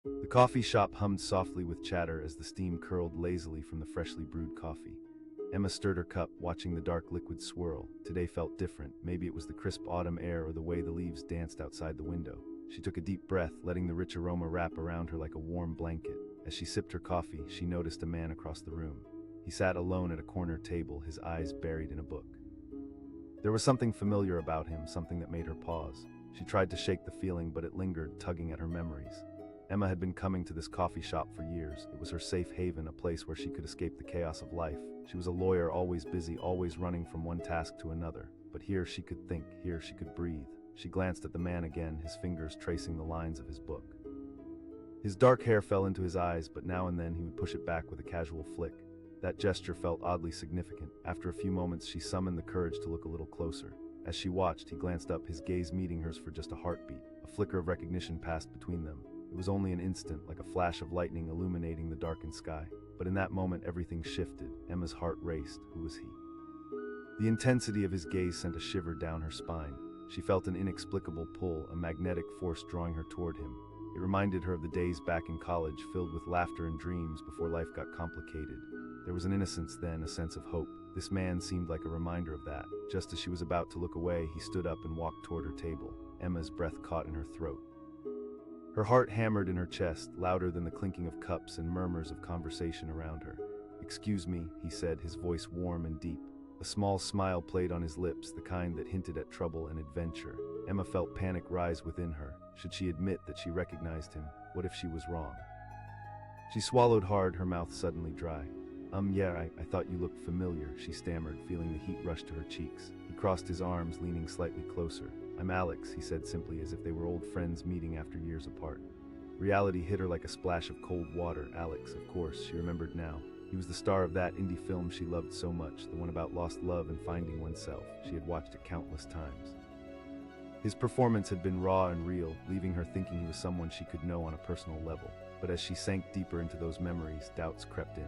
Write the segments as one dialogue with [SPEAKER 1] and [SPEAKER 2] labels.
[SPEAKER 1] The coffee shop hummed softly with chatter as the steam curled lazily from the freshly brewed coffee. Emma stirred her cup, watching the dark liquid swirl. Today felt different. Maybe it was the crisp autumn air or the way the leaves danced outside the window. She took a deep breath, letting the rich aroma wrap around her like a warm blanket. As she sipped her coffee, she noticed a man across the room. He sat alone at a corner table, his eyes buried in a book. There was something familiar about him, something that made her pause. She tried to shake the feeling, but it lingered, tugging at her memories. Emma had been coming to this coffee shop for years. It was her safe haven, a place where she could escape the chaos of life. She was a lawyer, always busy, always running from one task to another. But here she could think, here she could breathe. She glanced at the man again, his fingers tracing the lines of his book. His dark hair fell into his eyes, but now and then he would push it back with a casual flick. That gesture felt oddly significant. After a few moments, she summoned the courage to look a little closer. As she watched, he glanced up, his gaze meeting hers for just a heartbeat. A flicker of recognition passed between them. It was only an instant, like a flash of lightning illuminating the darkened sky. But in that moment, everything shifted. Emma's heart raced. Who was he? The intensity of his gaze sent a shiver down her spine. She felt an inexplicable pull, a magnetic force drawing her toward him. It reminded her of the days back in college, filled with laughter and dreams before life got complicated. There was an innocence then, a sense of hope. This man seemed like a reminder of that. Just as she was about to look away, he stood up and walked toward her table. Emma's breath caught in her throat. Her heart hammered in her chest, louder than the clinking of cups and murmurs of conversation around her. "Excuse me," he said, his voice warm and deep. A small smile played on his lips, the kind that hinted at trouble and adventure. Emma felt panic rise within her. Should she admit that she recognized him? What if she was wrong? She swallowed hard, her mouth suddenly dry. Yeah, I thought you looked familiar," she stammered, feeling the heat rush to her cheeks. He crossed his arms, leaning slightly closer. "I'm Alex," he said simply, as if they were old friends meeting after years apart. Reality hit her like a splash of cold water. Alex, of course, she remembered now. He was the star of that indie film she loved so much, the one about lost love and finding oneself. She had watched it countless times. His performance had been raw and real, leaving her thinking he was someone she could know on a personal level. But as she sank deeper into those memories, doubts crept in.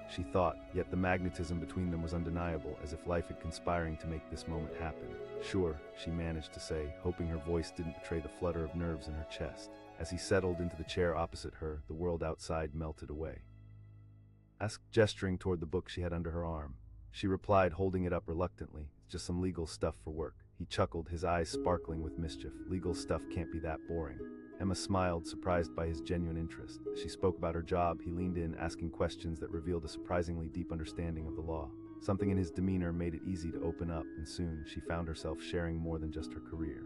[SPEAKER 1] She thought, yet the magnetism between them was undeniable, as if life had conspiring to make this moment happen. "Sure," she managed to say, hoping her voice didn't betray the flutter of nerves in her chest. As he settled into the chair opposite her, the world outside melted away. Asked, gesturing toward the book she had under her arm. She replied, holding it up reluctantly, "It's just some legal stuff for work." He chuckled, his eyes sparkling with mischief. "Legal stuff can't be that boring." Emma smiled, surprised by his genuine interest. As she spoke about her job, he leaned in, asking questions that revealed a surprisingly deep understanding of the law. Something in his demeanor made it easy to open up, and soon she found herself sharing more than just her career.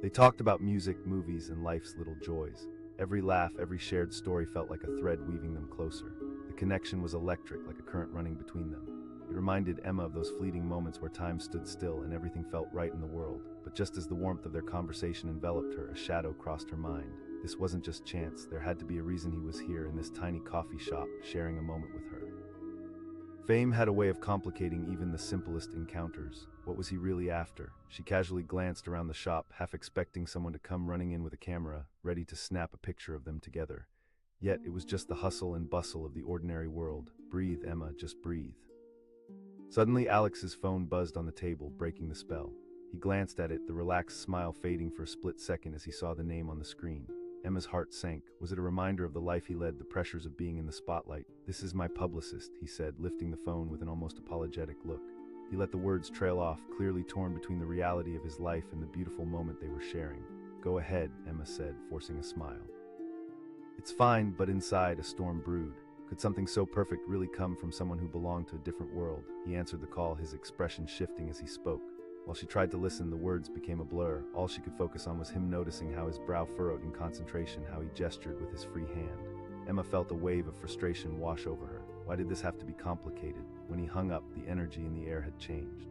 [SPEAKER 1] They talked about music, movies, and life's little joys. Every laugh, every shared story felt like a thread weaving them closer. The connection was electric, like a current running between them. It reminded Emma of those fleeting moments where time stood still and everything felt right in the world. But just as the warmth of their conversation enveloped her, a shadow crossed her mind. This wasn't just chance. There had to be a reason he was here in this tiny coffee shop, sharing a moment with her. Fame had a way of complicating even the simplest encounters. What was he really after? She casually glanced around the shop, half expecting someone to come running in with a camera, ready to snap a picture of them together. Yet it was just the hustle and bustle of the ordinary world. Breathe, Emma, just breathe. Suddenly, Alex's phone buzzed on the table, breaking the spell. He glanced at it, the relaxed smile fading for a split second as he saw the name on the screen. Emma's heart sank. Was it a reminder of the life he led, the pressures of being in the spotlight? "This is my publicist," he said, lifting the phone with an almost apologetic look. He let the words trail off, clearly torn between the reality of his life and the beautiful moment they were sharing. "Go ahead," Emma said, forcing a smile. "It's fine," but inside, a storm brewed. Could something so perfect really come from someone who belonged to a different world? He answered the call, his expression shifting as he spoke. While she tried to listen, the words became a blur. All she could focus on was him, noticing how his brow furrowed in concentration, how he gestured with his free hand. Emma felt a wave of frustration wash over her. Why did this have to be complicated? When he hung up, the energy in the air had changed.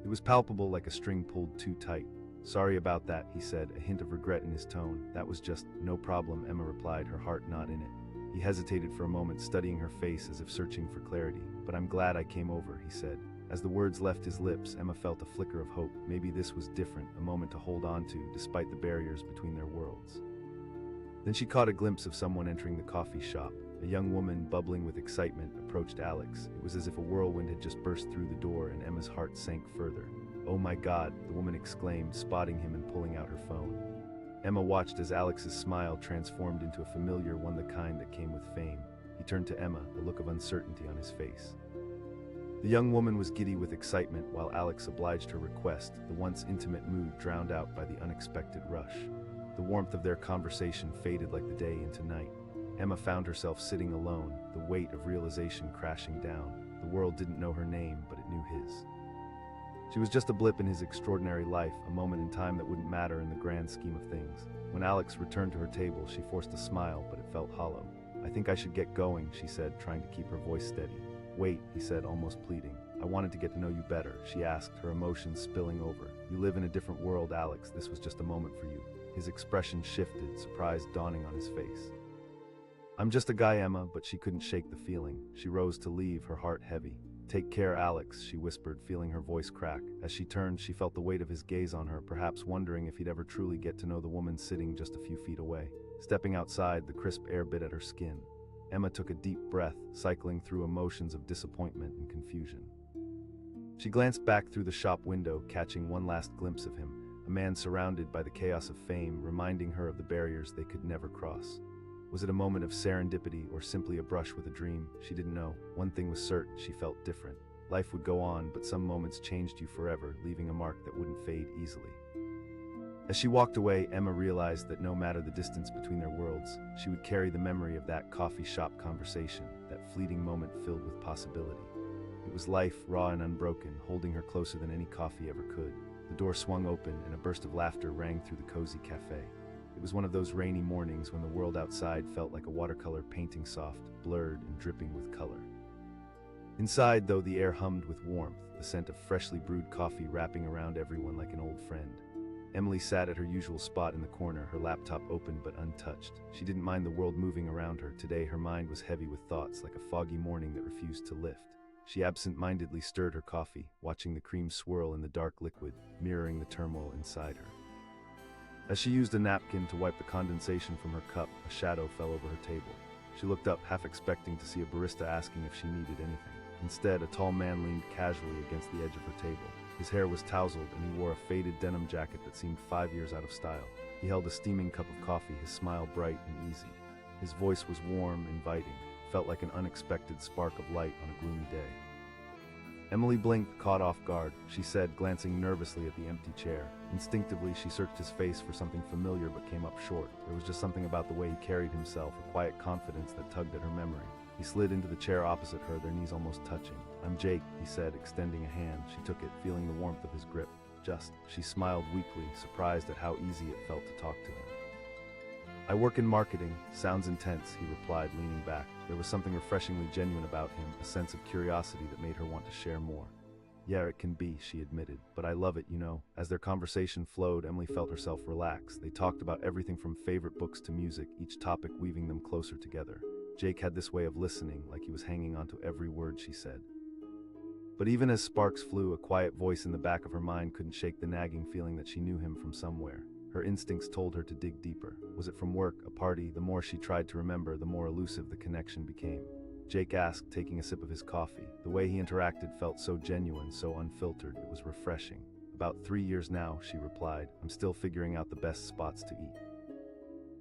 [SPEAKER 1] It was palpable, like a string pulled too tight. "Sorry about that," he said, a hint of regret in his tone. "That was just..." "No problem," Emma replied, her heart not in it. He hesitated for a moment, studying her face as if searching for clarity. "But I'm glad I came over," he said. As the words left his lips, Emma felt a flicker of hope. Maybe this was different, a moment to hold on to, despite the barriers between their worlds. Then she caught a glimpse of someone entering the coffee shop. A young woman, bubbling with excitement, approached Alex. It was as if a whirlwind had just burst through the door, and Emma's heart sank further. "Oh my God," the woman exclaimed, spotting him and pulling out her phone. Emma watched as Alex's smile transformed into a familiar one, the kind that came with fame. He turned to Emma, a look of uncertainty on his face. The young woman was giddy with excitement while Alex obliged her request, the once intimate mood drowned out by the unexpected rush. The warmth of their conversation faded like the day into night. Emma found herself sitting alone, the weight of realization crashing down. The world didn't know her name, but it knew his. She was just a blip in his extraordinary life, a moment in time that wouldn't matter in the grand scheme of things. When Alex returned to her table, she forced a smile, but it felt hollow. "I think I should get going," she said, trying to keep her voice steady. "Wait," he said, almost pleading. "I wanted to get to know you better," she asked, her emotions spilling over. "You live in a different world, Alex. This was just a moment for you." His expression shifted, surprise dawning on his face. "I'm just a guy, Emma," but she couldn't shake the feeling. She rose to leave, her heart heavy. "Take care, Alex," she whispered, feeling her voice crack. As she turned, she felt the weight of his gaze on her, perhaps wondering if he'd ever truly get to know the woman sitting just a few feet away. Stepping outside, the crisp air bit at her skin. Emma took a deep breath, cycling through emotions of disappointment and confusion. She glanced back through the shop window, catching one last glimpse of him, a man surrounded by the chaos of fame, reminding her of the barriers they could never cross. Was it a moment of serendipity or simply a brush with a dream? She didn't know. One thing was certain, she felt different. Life would go on, but some moments changed you forever, leaving a mark that wouldn't fade easily. As she walked away, Emma realized that no matter the distance between their worlds, she would carry the memory of that coffee shop conversation, that fleeting moment filled with possibility. It was life, raw and unbroken, holding her closer than any coffee ever could. The door swung open, and a burst of laughter rang through the cozy cafe. It was one of those rainy mornings when the world outside felt like a watercolor painting, soft, blurred, and dripping with color. Inside, though, the air hummed with warmth, the scent of freshly brewed coffee wrapping around everyone like an old friend. Emily sat at her usual spot in the corner, her laptop open but untouched. She didn't mind the world moving around her. Today, her mind was heavy with thoughts, like a foggy morning that refused to lift. She absent-mindedly stirred her coffee, watching the cream swirl in the dark liquid, mirroring the turmoil inside her. As she used a napkin to wipe the condensation from her cup, a shadow fell over her table. She looked up, half expecting to see a barista asking if she needed anything. Instead, a tall man leaned casually against the edge of her table. His hair was tousled, and he wore a faded denim jacket that seemed 5 years out of style. He held a steaming cup of coffee, his smile bright and easy. His voice was warm, inviting, felt like an unexpected spark of light on a gloomy day. Emily blinked, caught off guard. She said, glancing nervously at the empty chair. Instinctively, she searched his face for something familiar but came up short. There was just something about the way he carried himself, a quiet confidence that tugged at her memory. He slid into the chair opposite her, their knees almost touching. "I'm Jake," he said, extending a hand. She took it, feeling the warmth of his grip. She smiled weakly, surprised at how easy it felt to talk to him. "I work in marketing." "Sounds intense," he replied, leaning back. There was something refreshingly genuine about him, a sense of curiosity that made her want to share more. "Yeah, it can be," she admitted, "but I love it, you know." As their conversation flowed, Emily felt herself relax. They talked about everything from favorite books to music, each topic weaving them closer together. Jake had this way of listening, like he was hanging on to every word she said. But even as sparks flew, a quiet voice in the back of her mind couldn't shake the nagging feeling that she knew him from somewhere. Her instincts told her to dig deeper. Was it from work, a party? The more she tried to remember, the more elusive the connection became. Jake asked, taking a sip of his coffee. The way he interacted felt so genuine, so unfiltered. It was refreshing. "About 3 years now," she replied. "I'm still figuring out the best spots to eat."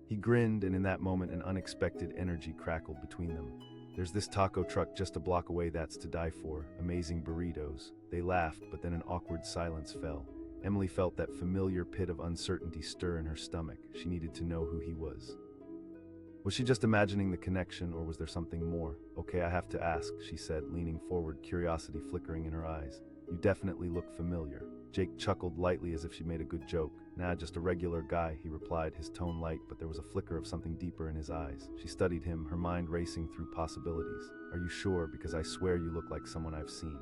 [SPEAKER 1] He grinned, and in that moment an unexpected energy crackled between them. "There's this taco truck just a block away that's to die for. Amazing burritos." They laughed, but then an awkward silence fell. Emily felt that familiar pit of uncertainty stir in her stomach. She needed to know who he was. Was she just imagining the connection, or was there something more? "Okay, I have to ask," she said, leaning forward, curiosity flickering in her eyes. "You definitely look familiar." Jake chuckled lightly as if she made a good joke. "Nah, just a regular guy," he replied, his tone light, but there was a flicker of something deeper in his eyes. She studied him, her mind racing through possibilities. "Are you sure? Because I swear you look like someone I've seen."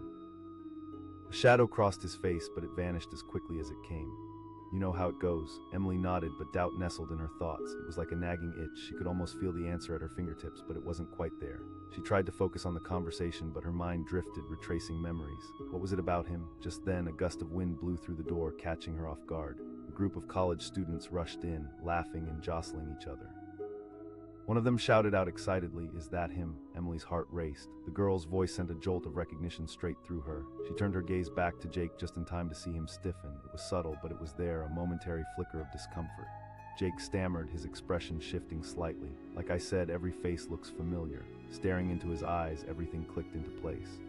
[SPEAKER 1] A shadow crossed his face, but it vanished as quickly as it came. "You know how it goes." Emily nodded, but doubt nestled in her thoughts. It was like a nagging itch. She could almost feel the answer at her fingertips, but it wasn't quite there. She tried to focus on the conversation, but her mind drifted, retracing memories. What was it about him? Just then, a gust of wind blew through the door, catching her off guard. A group of college students rushed in, laughing and jostling each other. One of them shouted out excitedly, "Is that him?" Emily's heart raced. The girl's voice sent a jolt of recognition straight through her. She turned her gaze back to Jake just in time to see him stiffen. It was subtle, but it was there, a momentary flicker of discomfort. Jake stammered, his expression shifting slightly. Like I said, every face looks familiar. Staring into his eyes, everything clicked into place.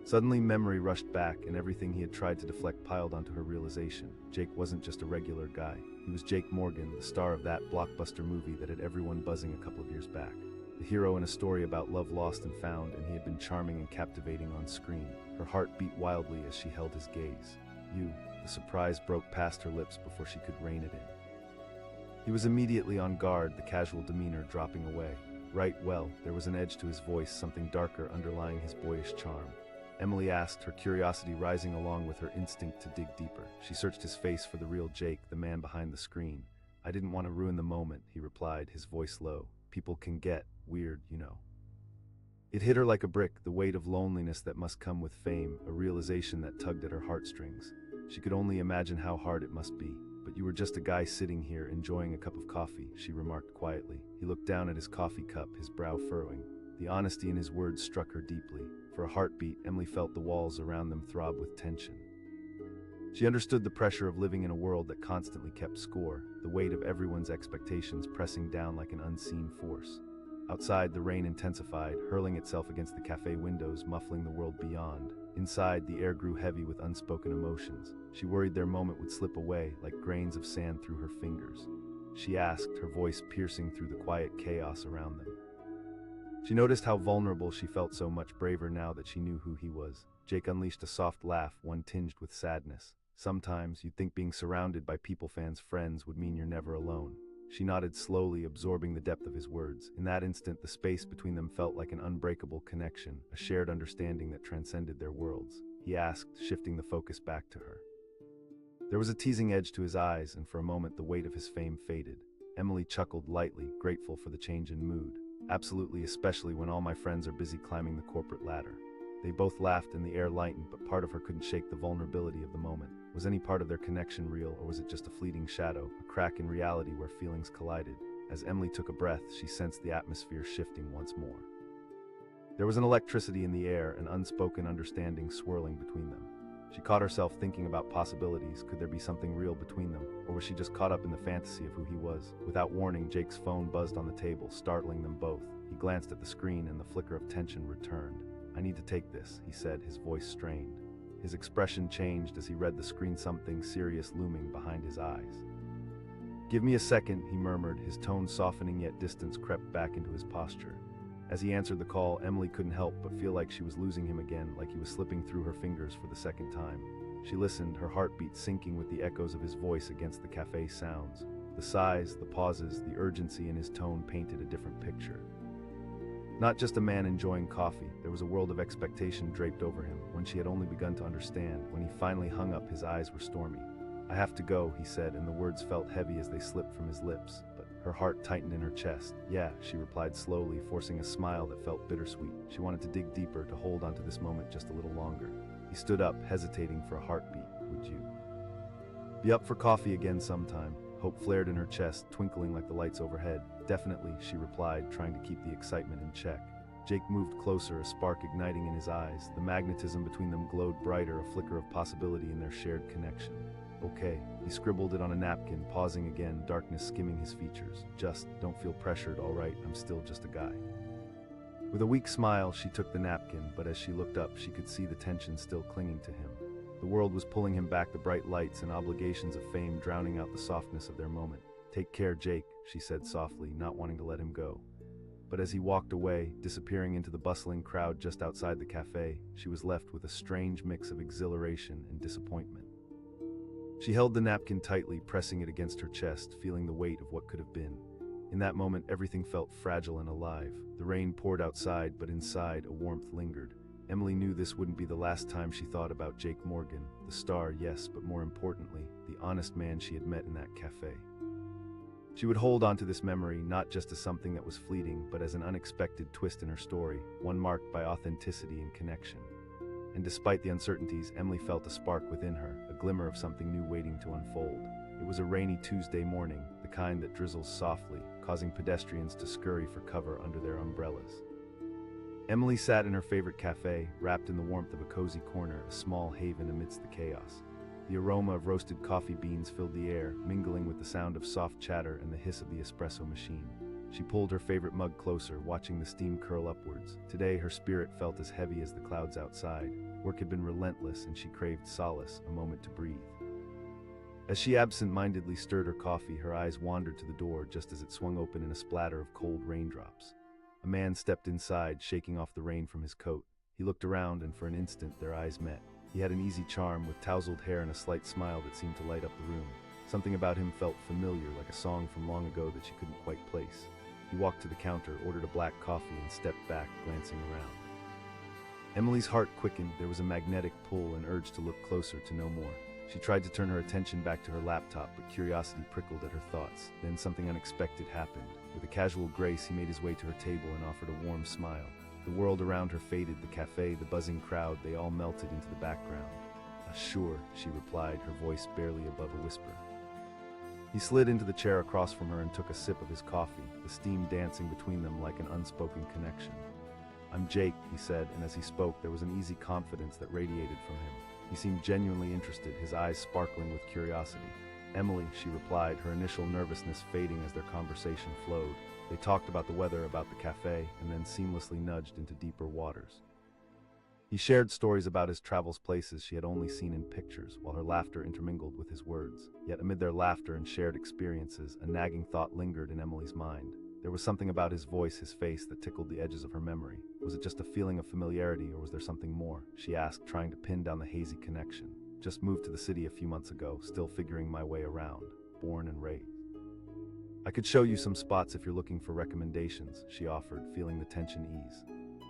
[SPEAKER 1] Suddenly, memory rushed back, and everything he had tried to deflect piled onto her realization. Jake wasn't just a regular guy. He was Jake Morgan, the star of that blockbuster movie that had everyone buzzing a couple of years back. The hero in a story about love lost and found, and he had been charming and captivating on screen. Her heart beat wildly as she held his gaze. "You," the surprise broke past her lips before she could rein it in. He was immediately on guard, the casual demeanor dropping away. Right, well, there was an edge to his voice, something darker underlying his boyish charm. Emily asked, her curiosity rising along with her instinct to dig deeper. She searched his face for the real Jake, the man behind the screen. "I didn't want to ruin the moment," he replied, his voice low. "People can get weird, you know." It hit her like a brick, the weight of loneliness that must come with fame, a realization that tugged at her heartstrings. She could only imagine how hard it must be. "But you were just a guy sitting here enjoying a cup of coffee," she remarked quietly. He looked down at his coffee cup, his brow furrowing. The honesty in his words struck her deeply. For a heartbeat, Emily felt the walls around them throb with tension. She understood the pressure of living in a world that constantly kept score, the weight of everyone's expectations pressing down like an unseen force. Outside, the rain intensified, hurling itself against the cafe windows, muffling the world beyond. Inside, the air grew heavy with unspoken emotions. She worried their moment would slip away, like grains of sand through her fingers. She asked, her voice piercing through the quiet chaos around them. She noticed how vulnerable she felt, so much braver now that she knew who he was. Jake unleashed a soft laugh, one tinged with sadness. "Sometimes you'd think being surrounded by people fans' friends would mean you're never alone." She nodded slowly, absorbing the depth of his words. In that instant, the space between them felt like an unbreakable connection, a shared understanding that transcended their worlds. He asked, shifting the focus back to her. There was a teasing edge to his eyes, and for a moment the weight of his fame faded. Emily chuckled lightly, grateful for the change in mood. "Absolutely, especially when all my friends are busy climbing the corporate ladder." They both laughed and the air lightened, but part of her couldn't shake the vulnerability of the moment. Was any part of their connection real, or was it just a fleeting shadow, a crack in reality where feelings collided? As Emily took a breath, she sensed the atmosphere shifting once more. There was an electricity in the air, an unspoken understanding swirling between them. She caught herself thinking about possibilities. Could there be something real between them, or was she just caught up in the fantasy of who he was? Without warning, Jake's phone buzzed on the table, startling them both. He glanced at the screen and the flicker of tension returned. "I need to take this," he said, his voice strained. His expression changed as he read the screen, something serious looming behind his eyes. "Give me a second," he murmured, his tone softening, yet distance crept back into his posture. As he answered the call, Emily couldn't help but feel like she was losing him again, like he was slipping through her fingers for the second time. She listened, her heartbeat syncing with the echoes of his voice against the cafe sounds. The sighs, the pauses, the urgency in his tone painted a different picture. Not just a man enjoying coffee, there was a world of expectation draped over him. When she had only begun to understand, when he finally hung up, his eyes were stormy. "I have to go," he said, and the words felt heavy as they slipped from his lips. Her heart tightened in her chest. "Yeah," she replied slowly, forcing a smile that felt bittersweet. She wanted to dig deeper, to hold onto this moment just a little longer. He stood up, hesitating for a heartbeat. "Would you be up for coffee again sometime?" Hope flared in her chest, twinkling like the lights overhead. "Definitely," she replied, trying to keep the excitement in check. Jake moved closer, a spark igniting in his eyes. The magnetism between them glowed brighter, a flicker of possibility in their shared connection. "Okay." He scribbled it on a napkin, pausing again, darkness skimming his features. "Just don't feel pressured, all right? I'm still just a guy." With a weak smile, she took the napkin, but as she looked up, she could see the tension still clinging to him. The world was pulling him back, the bright lights and obligations of fame drowning out the softness of their moment. "Take care, Jake," she said softly, not wanting to let him go. But as he walked away, disappearing into the bustling crowd just outside the cafe, she was left with a strange mix of exhilaration and disappointment. She held the napkin tightly, pressing it against her chest, feeling the weight of what could have been. In that moment, everything felt fragile and alive. The rain poured outside, but inside, a warmth lingered. Emily knew this wouldn't be the last time she thought about Jake Morgan, the star, yes, but more importantly, the honest man she had met in that cafe. She would hold on to this memory, not just as something that was fleeting, but as an unexpected twist in her story, one marked by authenticity and connection. And despite the uncertainties, Emily felt a spark within her, a glimmer of something new waiting to unfold. It was a rainy Tuesday morning, the kind that drizzles softly, causing pedestrians to scurry for cover under their umbrellas. Emily sat in her favorite cafe, wrapped in the warmth of a cozy corner, a small haven amidst the chaos. The aroma of roasted coffee beans filled the air, mingling with the sound of soft chatter and the hiss of the espresso machine. She pulled her favorite mug closer, watching the steam curl upwards. Today, her spirit felt as heavy as the clouds outside. Work had been relentless, and she craved solace, a moment to breathe. As she absent-mindedly stirred her coffee, her eyes wandered to the door just as it swung open in a splatter of cold raindrops. A man stepped inside, shaking off the rain from his coat. He looked around, and for an instant, their eyes met. He had an easy charm, with tousled hair and a slight smile that seemed to light up the room. Something about him felt familiar, like a song from long ago that she couldn't quite place. He walked to the counter, ordered a black coffee, and stepped back, glancing around. Emily's heart quickened. There was a magnetic pull, an urge to look closer, to know more. She tried to turn her attention back to her laptop, but curiosity prickled at her thoughts. Then something unexpected happened. With a casual grace, he made his way to her table and offered a warm smile. The world around her faded, the cafe, the buzzing crowd, they all melted into the background. Sure, she replied, her voice barely above a whisper. He slid into the chair across from her and took a sip of his coffee, the steam dancing between them like an unspoken connection. "I'm Jake," he said, and as he spoke, there was an easy confidence that radiated from him. He seemed genuinely interested, his eyes sparkling with curiosity. "Emily," she replied, her initial nervousness fading as their conversation flowed. They talked about the weather, about the cafe, and then seamlessly nudged into deeper waters. He shared stories about his travels, places she had only seen in pictures, while her laughter intermingled with his words. Yet amid their laughter and shared experiences, a nagging thought lingered in Emily's mind. There was something about his voice, his face, that tickled the edges of her memory. Was it just a feeling of familiarity, or was there something more? She asked, trying to pin down the hazy connection. "Just moved to the city a few months ago, still figuring my way around. Born and raised. I could show you some spots if you're looking for recommendations," she offered, feeling the tension ease.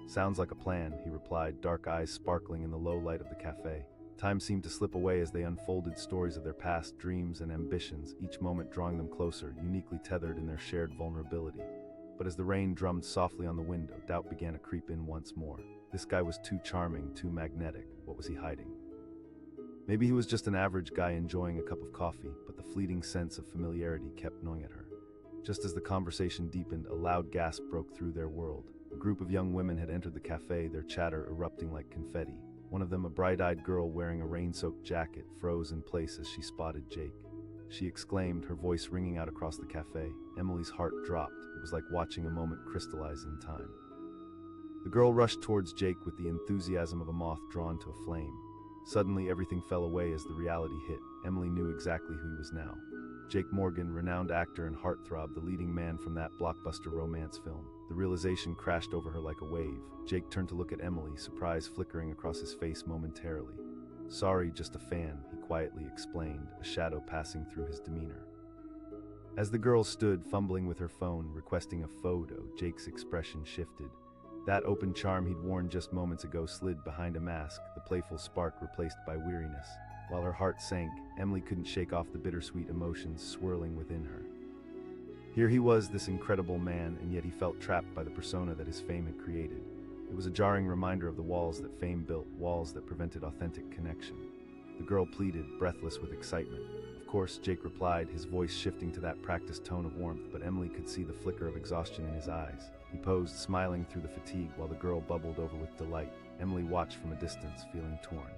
[SPEAKER 1] "Sounds like a plan," he replied, dark eyes sparkling in the low light of the cafe. Time seemed to slip away as they unfolded stories of their past, dreams and ambitions, each moment drawing them closer, uniquely tethered in their shared vulnerability. But as the rain drummed softly on the window, doubt began to creep in once more. This guy was too charming, too magnetic. What was he hiding? Maybe he was just an average guy enjoying a cup of coffee, but the fleeting sense of familiarity kept gnawing at her. Just as the conversation deepened, a loud gasp broke through their world. A group of young women had entered the cafe, their chatter erupting like confetti. One of them, a bright-eyed girl wearing a rain-soaked jacket, froze in place as she spotted Jake. She exclaimed, her voice ringing out across the cafe. Emily's heart dropped. It was like watching a moment crystallize in time. The girl rushed towards Jake with the enthusiasm of a moth drawn to a flame. Suddenly, everything fell away as the reality hit. Emily knew exactly who he was now. Jake Morgan, renowned actor and heartthrob, the leading man from that blockbuster romance film. The realization crashed over her like a wave. Jake turned to look at Emily, surprise flickering across his face momentarily. "Sorry, just a fan," he quietly explained, a shadow passing through his demeanor. As the girl stood, fumbling with her phone, requesting a photo, Jake's expression shifted. That open charm he'd worn just moments ago slid behind a mask, the playful spark replaced by weariness. While her heart sank, Emily couldn't shake off the bittersweet emotions swirling within her. Here he was, this incredible man, and yet he felt trapped by the persona that his fame had created. It was a jarring reminder of the walls that fame built, walls that prevented authentic connection. The girl pleaded, breathless with excitement. "Of course," Jake replied, his voice shifting to that practiced tone of warmth, but Emily could see the flicker of exhaustion in his eyes. He posed, smiling through the fatigue, while the girl bubbled over with delight. Emily watched from a distance, feeling torn.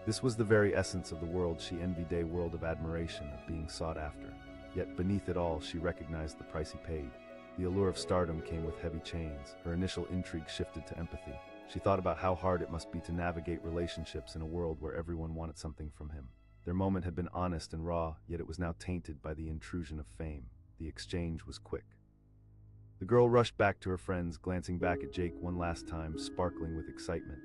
[SPEAKER 1] This was the very essence of the world she envied, a world of admiration, of being sought after. Yet beneath it all, she recognized the price he paid. The allure of stardom came with heavy chains. Her initial intrigue shifted to empathy. She thought about how hard it must be to navigate relationships in a world where everyone wanted something from him. Their moment had been honest and raw, yet it was now tainted by the intrusion of fame. The exchange was quick. The girl rushed back to her friends, glancing back at Jake one last time, sparkling with excitement.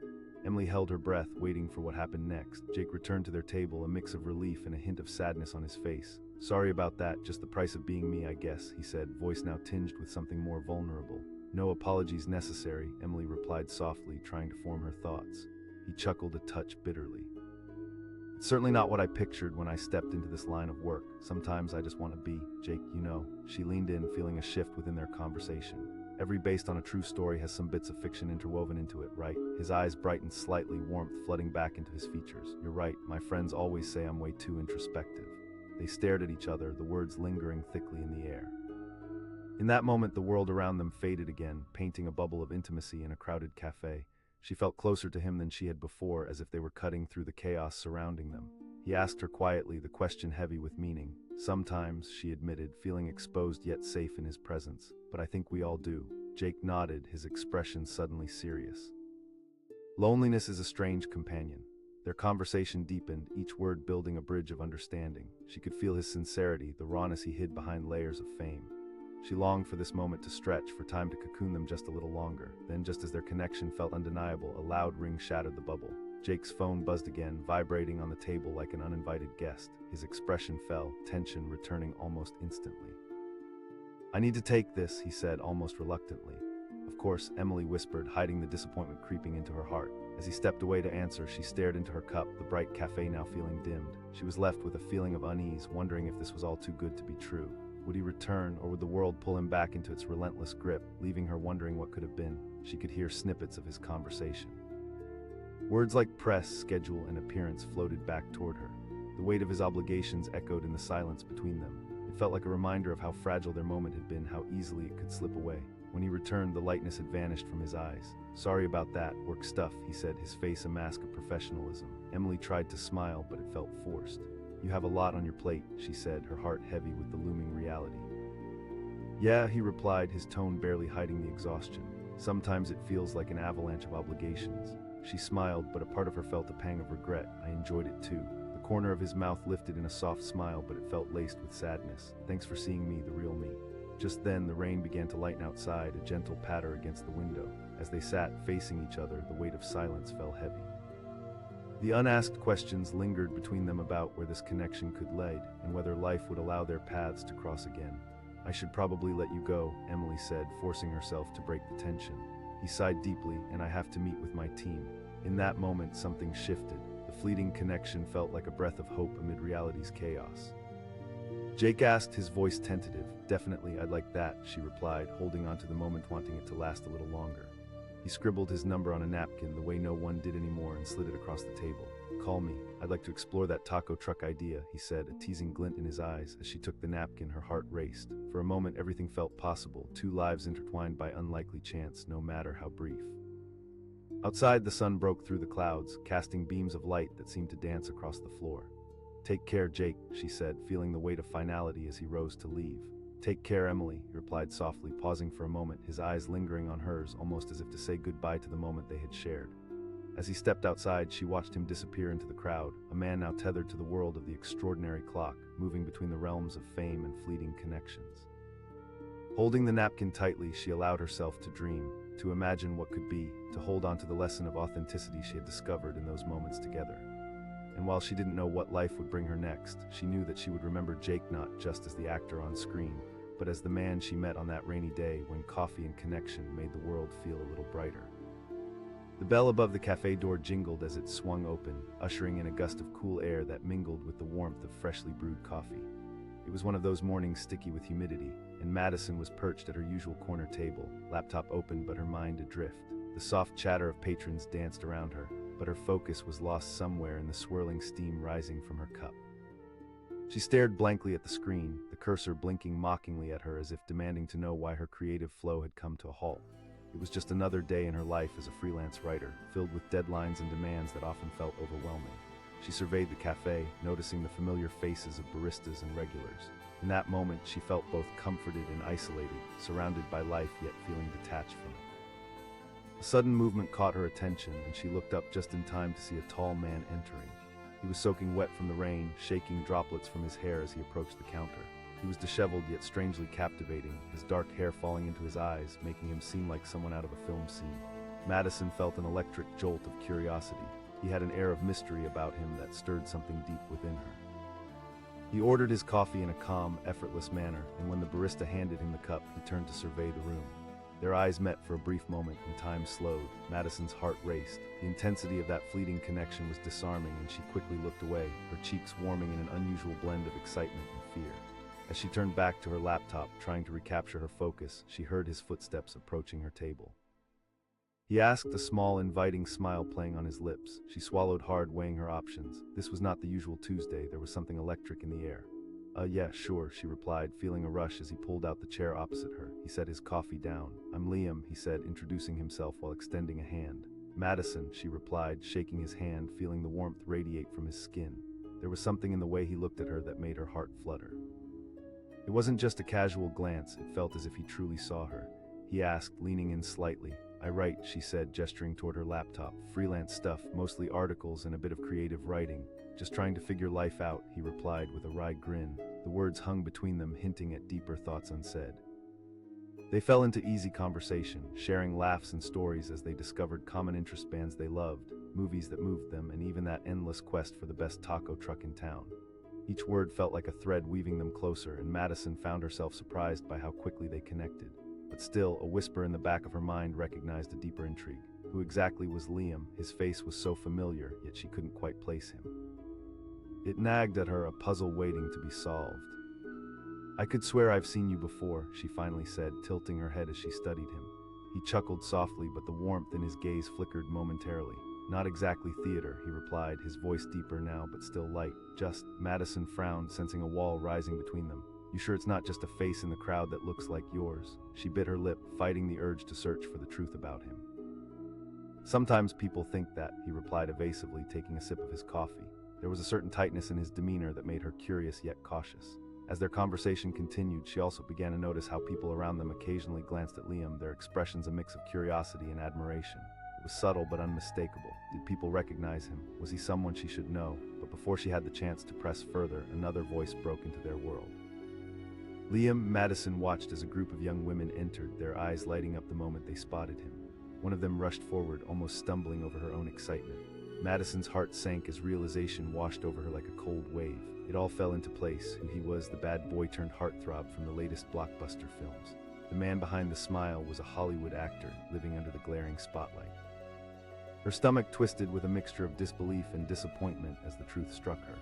[SPEAKER 1] Emily held her breath, waiting for what happened next. Jake returned to their table, a mix of relief and a hint of sadness on his face. "Sorry about that, just the price of being me, I guess," he said, voice now tinged with something more vulnerable. "No apologies necessary," Emily replied softly, trying to form her thoughts. He chuckled a touch bitterly. "It's certainly not what I pictured when I stepped into this line of work. Sometimes I just want to be Jake, you know." She leaned in, feeling a shift within their conversation. "Every based on a true story has some bits of fiction interwoven into it, right?" His eyes brightened slightly, warmth flooding back into his features. "You're right, my friends always say I'm way too introspective." They stared at each other, the words lingering thickly in the air. In that moment, the world around them faded again, painting a bubble of intimacy in a crowded cafe. She felt closer to him than she had before, as if they were cutting through the chaos surrounding them. He asked her quietly, the question heavy with meaning. Sometimes, she admitted, feeling exposed yet safe in his presence. But I think we all do. Jake nodded, his expression suddenly serious. Loneliness is a strange companion. Their conversation deepened, each word building a bridge of understanding. She could feel his sincerity, the rawness he hid behind layers of fame. She longed for this moment to stretch, for time to cocoon them just a little longer. Then, just as their connection felt undeniable, a loud ring shattered the bubble. Jake's phone buzzed again, vibrating on the table like an uninvited guest. His expression fell, tension returning almost instantly. "I need to take this," he said, almost reluctantly. "Of course," Emily whispered, hiding the disappointment creeping into her heart. As he stepped away to answer, she stared into her cup, the bright cafe now feeling dimmed. She was left with a feeling of unease, wondering if this was all too good to be true. Would he return, or would the world pull him back into its relentless grip, leaving her wondering what could have been? She could hear snippets of his conversation. Words like press, schedule, and appearance floated back toward her. The weight of his obligations echoed in the silence between them. It felt like a reminder of how fragile their moment had been, how easily it could slip away. When he returned, the lightness had vanished from his eyes. "Sorry about that, work stuff," he said, his face a mask of professionalism. Emily tried to smile, but it felt forced. "You have a lot on your plate," she said, her heart heavy with the looming reality. "Yeah," he replied, his tone barely hiding the exhaustion. "Sometimes it feels like an avalanche of obligations." She smiled, but a part of her felt a pang of regret. "I enjoyed it too." The corner of his mouth lifted in a soft smile, but it felt laced with sadness. "Thanks for seeing me, the real me." Just then, the rain began to lighten outside, a gentle patter against the window. As they sat, facing each other, the weight of silence fell heavy. The unasked questions lingered between them about where this connection could lead, and whether life would allow their paths to cross again. "I should probably let you go," Emily said, forcing herself to break the tension. He sighed deeply, "and I have to meet with my team." In that moment, something shifted. The fleeting connection felt like a breath of hope amid reality's chaos. Jake asked, his voice tentative. "Definitely, I'd like that," she replied, holding on to the moment, wanting it to last a little longer. He scribbled his number on a napkin, the way no one did anymore, and slid it across the table. "Call me. I'd like to explore that taco truck idea," he said, a teasing glint in his eyes. As she took the napkin, her heart raced. For a moment, everything felt possible, two lives intertwined by unlikely chance, no matter how brief. Outside, the sun broke through the clouds, casting beams of light that seemed to dance across the floor. "Take care, Jake," she said, feeling the weight of finality as he rose to leave. "Take care, Emily," he replied softly, pausing for a moment, his eyes lingering on hers, almost as if to say goodbye to the moment they had shared. As he stepped outside, she watched him disappear into the crowd, a man now tethered to the world of the extraordinary clock, moving between the realms of fame and fleeting connections. Holding the napkin tightly, she allowed herself to dream, to imagine what could be, to hold on to the lesson of authenticity she had discovered in those moments together. And while she didn't know what life would bring her next, she knew that she would remember Jake not just as the actor on screen, but as the man she met on that rainy day when coffee and connection made the world feel a little brighter. The bell above the cafe door jingled as it swung open, ushering in a gust of cool air that mingled with the warmth of freshly brewed coffee. It was one of those mornings sticky with humidity, and Madison was perched at her usual corner table, laptop open but her mind adrift. The soft chatter of patrons danced around her, but her focus was lost somewhere in the swirling steam rising from her cup. She stared blankly at the screen, the cursor blinking mockingly at her as if demanding to know why her creative flow had come to a halt. It was just another day in her life as a freelance writer, filled with deadlines and demands that often felt overwhelming. She surveyed the cafe, noticing the familiar faces of baristas and regulars. In that moment, she felt both comforted and isolated, surrounded by life yet feeling detached from it. A sudden movement caught her attention, and she looked up just in time to see a tall man entering. He was soaking wet from the rain, shaking droplets from his hair as he approached the counter. He was disheveled yet strangely captivating, his dark hair falling into his eyes, making him seem like someone out of a film scene. Madison felt an electric jolt of curiosity. He had an air of mystery about him that stirred something deep within her. He ordered his coffee in a calm, effortless manner, and when the barista handed him the cup, he turned to survey the room. Their eyes met for a brief moment, and time slowed. Madison's heart raced. The intensity of that fleeting connection was disarming, and she quickly looked away, her cheeks warming in an unusual blend of excitement and fear. As she turned back to her laptop, trying to recapture her focus, she heard his footsteps approaching her table. He asked, a small, inviting smile playing on his lips. She swallowed hard, weighing her options. This was not the usual Tuesday, there was something electric in the air. Yeah, sure," she replied, feeling a rush as he pulled out the chair opposite her. He set his coffee down. "I'm Liam," he said, introducing himself while extending a hand. "Madison," she replied, shaking his hand, feeling the warmth radiate from his skin. There was something in the way he looked at her that made her heart flutter. It wasn't just a casual glance, it felt as if he truly saw her. He asked, leaning in slightly. "I write," she said, gesturing toward her laptop. "Freelance stuff, mostly articles and a bit of creative writing. Just trying to figure life out," he replied with a wry grin. The words hung between them, hinting at deeper thoughts unsaid. They fell into easy conversation, sharing laughs and stories as they discovered common interest: bands they loved, movies that moved them, and even that endless quest for the best taco truck in town. Each word felt like a thread weaving them closer, and Madison found herself surprised by how quickly they connected. But still, a whisper in the back of her mind recognized a deeper intrigue. Who exactly was Liam? His face was so familiar, yet she couldn't quite place him. It nagged at her, a puzzle waiting to be solved. "I could swear I've seen you before," she finally said, tilting her head as she studied him. He chuckled softly, but the warmth in his gaze flickered momentarily. "Not exactly theater," he replied, his voice deeper now but still light. "Just..." Madison frowned, sensing a wall rising between them. "You sure it's not just a face in the crowd that looks like yours?" She bit her lip, fighting the urge to search for the truth about him. "Sometimes people think that," he replied evasively, taking a sip of his coffee. There was a certain tightness in his demeanor that made her curious yet cautious. As their conversation continued, she also began to notice how people around them occasionally glanced at Liam, their expressions a mix of curiosity and admiration. It was subtle but unmistakable. Did people recognize him? Was he someone she should know? But before she had the chance to press further, another voice broke into their world. Liam. Madison watched as a group of young women entered, their eyes lighting up the moment they spotted him. One of them rushed forward, almost stumbling over her own excitement. Madison's heart sank as realization washed over her like a cold wave. It all fell into place: who he was, the bad boy turned heartthrob from the latest blockbuster films. The man behind the smile was a Hollywood actor, living under the glaring spotlight. Her stomach twisted with a mixture of disbelief and disappointment as the truth struck her.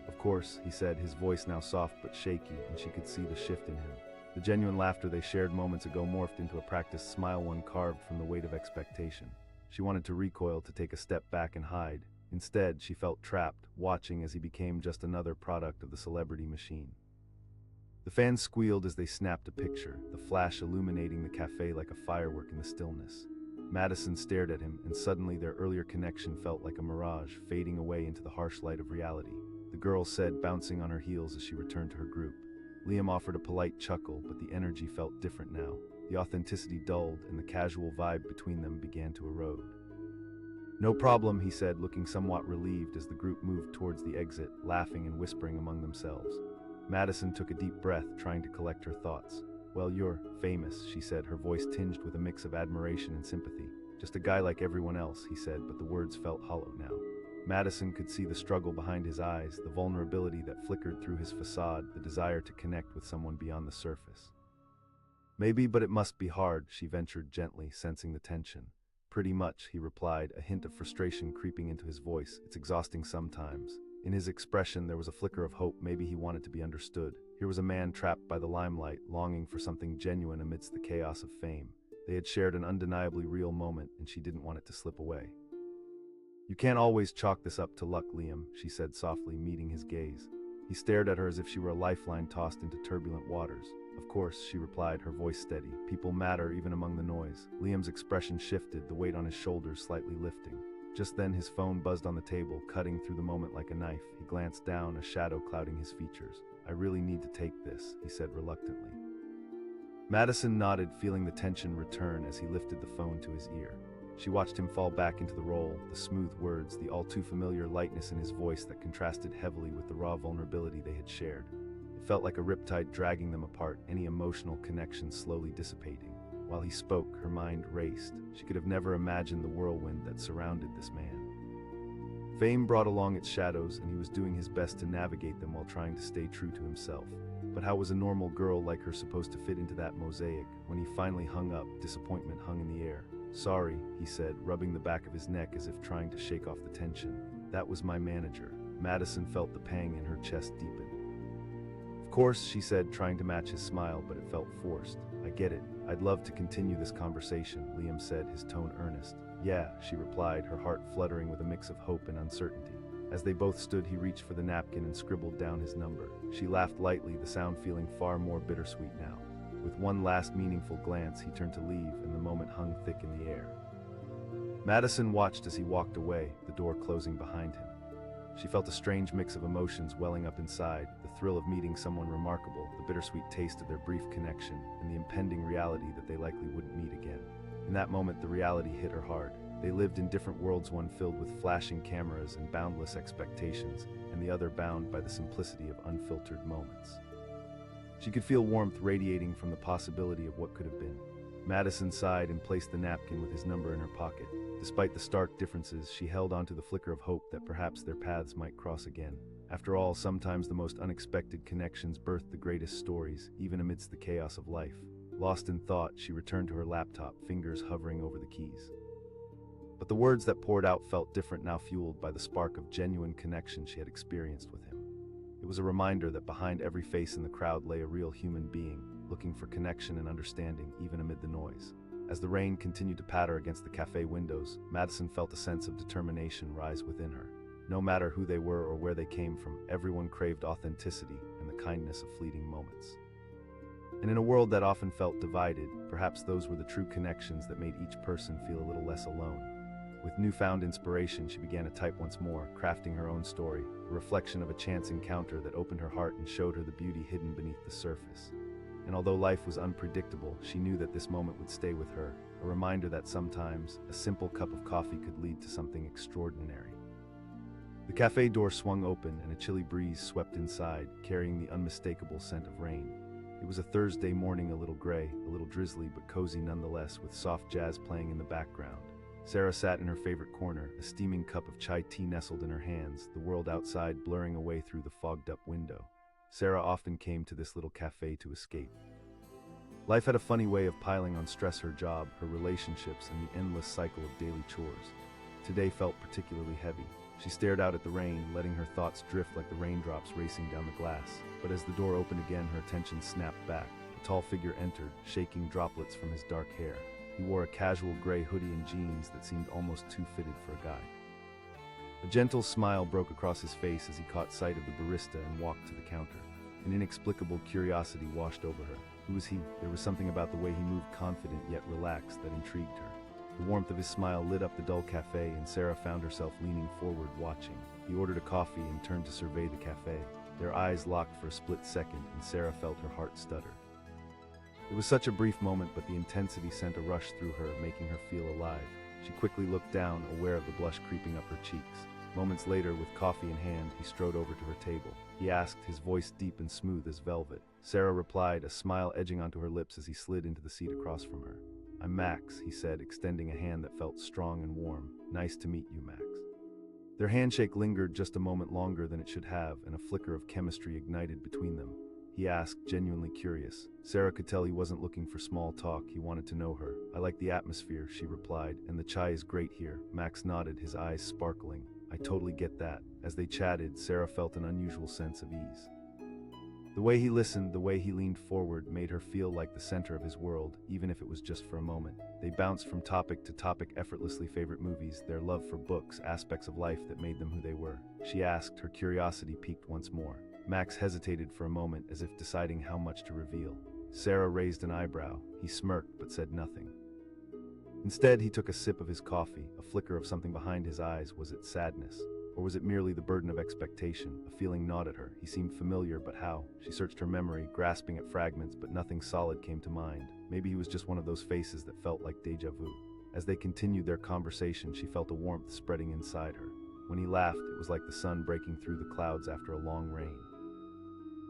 [SPEAKER 1] "Of course," he said, his voice now soft but shaky, and she could see the shift in him. The genuine laughter they shared moments ago morphed into a practiced smile, one carved from the weight of expectation. She wanted to recoil, to take a step back and hide. Instead, she felt trapped, watching as he became just another product of the celebrity machine. The fans squealed as they snapped a picture, the flash illuminating the cafe like a firework in the stillness. Madison stared at him, and suddenly their earlier connection felt like a mirage, fading away into the harsh light of reality. The girl said, bouncing on her heels as she returned to her group. Liam offered a polite chuckle, but the energy felt different now. The authenticity dulled, and the casual vibe between them began to erode. "No problem," he said, looking somewhat relieved as the group moved towards the exit, laughing and whispering among themselves. Madison took a deep breath, trying to collect her thoughts. "Well, you're famous," she said, her voice tinged with a mix of admiration and sympathy. "Just a guy like everyone else," he said, but the words felt hollow now. Madison could see the struggle behind his eyes, the vulnerability that flickered through his facade, the desire to connect with someone beyond the surface. "Maybe, but it must be hard," she ventured gently, sensing the tension. "Pretty much," he replied, a hint of frustration creeping into his voice. "It's exhausting sometimes." In his expression there was a flicker of hope. Maybe he wanted to be understood. Here was a man trapped by the limelight, longing for something genuine amidst the chaos of fame. They had shared an undeniably real moment, and she didn't want it to slip away. "You can't always chalk this up to luck, Liam," she said softly, meeting his gaze. He stared at her as if she were a lifeline tossed into turbulent waters. "Of course," she replied, her voice steady. "People matter even among the noise." Liam's expression shifted, the weight on his shoulders slightly lifting. Just then his phone buzzed on the table, cutting through the moment like a knife. He glanced down, a shadow clouding his features. "I really need to take this," he said reluctantly. Madison nodded, feeling the tension return as he lifted the phone to his ear. She watched him fall back into the role, the smooth words, the all-too-familiar lightness in his voice that contrasted heavily with the raw vulnerability they had shared. It felt like a riptide dragging them apart, any emotional connection slowly dissipating. While he spoke, her mind raced. She could have never imagined the whirlwind that surrounded this man. Fame brought along its shadows, and he was doing his best to navigate them while trying to stay true to himself. But how was a normal girl like her supposed to fit into that mosaic? When he finally hung up, disappointment hung in the air. "Sorry," he said, rubbing the back of his neck as if trying to shake off the tension. "That was my manager." Madison felt the pang in her chest deepen. "Of course," she said, trying to match his smile, but it felt forced. "I get it. I'd love to continue this conversation," Liam said, his tone earnest. "Yeah," she replied, her heart fluttering with a mix of hope and uncertainty. As they both stood, he reached for the napkin and scribbled down his number. She laughed lightly, the sound feeling far more bittersweet now. With one last meaningful glance, he turned to leave, and the moment hung thick in the air. Madison watched as he walked away, the door closing behind him. She felt a strange mix of emotions welling up inside, the thrill of meeting someone remarkable, the bittersweet taste of their brief connection, and the impending reality that they likely wouldn't meet again. In that moment, the reality hit her hard. They lived in different worlds, one filled with flashing cameras and boundless expectations, and the other bound by the simplicity of unfiltered moments. She could feel warmth radiating from the possibility of what could have been. Madison sighed and placed the napkin with his number in her pocket. Despite the stark differences, she held onto the flicker of hope that perhaps their paths might cross again. After all, sometimes the most unexpected connections birth the greatest stories, even amidst the chaos of life. Lost in thought, she returned to her laptop, fingers hovering over the keys. But the words that poured out felt different now, fueled by the spark of genuine connection she had experienced with him. It was a reminder that behind every face in the crowd lay a real human being, looking for connection and understanding even amid the noise. As the rain continued to patter against the cafe windows, Madison felt a sense of determination rise within her. No matter who they were or where they came from, everyone craved authenticity and the kindness of fleeting moments. And in a world that often felt divided, perhaps those were the true connections that made each person feel a little less alone. With newfound inspiration, she began to type once more, crafting her own story, a reflection of a chance encounter that opened her heart and showed her the beauty hidden beneath the surface. And although life was unpredictable, she knew that this moment would stay with her, a reminder that sometimes a simple cup of coffee could lead to something extraordinary. The cafe door swung open and a chilly breeze swept inside, carrying the unmistakable scent of rain. It was a Thursday morning, a little gray, a little drizzly, but cozy nonetheless, with soft jazz playing in the background. Sarah sat in her favorite corner, a steaming cup of chai tea nestled in her hands, the world outside blurring away through the fogged-up window. Sarah often came to this little cafe to escape. Life had a funny way of piling on stress: her job, her relationships, and the endless cycle of daily chores. Today felt particularly heavy. She stared out at the rain, letting her thoughts drift like the raindrops racing down the glass. But as the door opened again, her attention snapped back. A tall figure entered, shaking droplets from his dark hair. He wore a casual gray hoodie and jeans that seemed almost too fitted for a guy. A gentle smile broke across his face as he caught sight of the barista and walked to the counter. An inexplicable curiosity washed over her. Who was he? There was something about the way he moved, confident yet relaxed, that intrigued her. The warmth of his smile lit up the dull cafe, and Sarah found herself leaning forward, watching. He ordered a coffee and turned to survey the cafe. Their eyes locked for a split second, and Sarah felt her heart stutter. It was such a brief moment, but the intensity sent a rush through her, making her feel alive. She quickly looked down, aware of the blush creeping up her cheeks. Moments later, with coffee in hand, he strode over to her table. He asked, his voice deep and smooth as velvet. Sarah replied, a smile edging onto her lips as he slid into the seat across from her. "I'm Max," he said, extending a hand that felt strong and warm. "Nice to meet you, Max." Their handshake lingered just a moment longer than it should have, and a flicker of chemistry ignited between them. He asked, genuinely curious. Sarah could tell he wasn't looking for small talk. He wanted to know her. "I like the atmosphere," she replied, "and the chai is great here." Max nodded, his eyes sparkling. "I totally get that." As they chatted, Sarah felt an unusual sense of ease. The way he listened, the way he leaned forward, made her feel like the center of his world, even if it was just for a moment. They bounced from topic to topic effortlessly: favorite movies, their love for books, aspects of life that made them who they were. She asked, her curiosity piqued once more. Max hesitated for a moment, as if deciding how much to reveal. Sarah raised an eyebrow. He smirked but said nothing. Instead, he took a sip of his coffee, a flicker of something behind his eyes. Was it sadness? Or was it merely the burden of expectation? A feeling gnawed at her. He seemed familiar, but how? She searched her memory, grasping at fragments, but nothing solid came to mind. Maybe he was just one of those faces that felt like déjà vu. As they continued their conversation, she felt a warmth spreading inside her. When he laughed, it was like the sun breaking through the clouds after a long rain.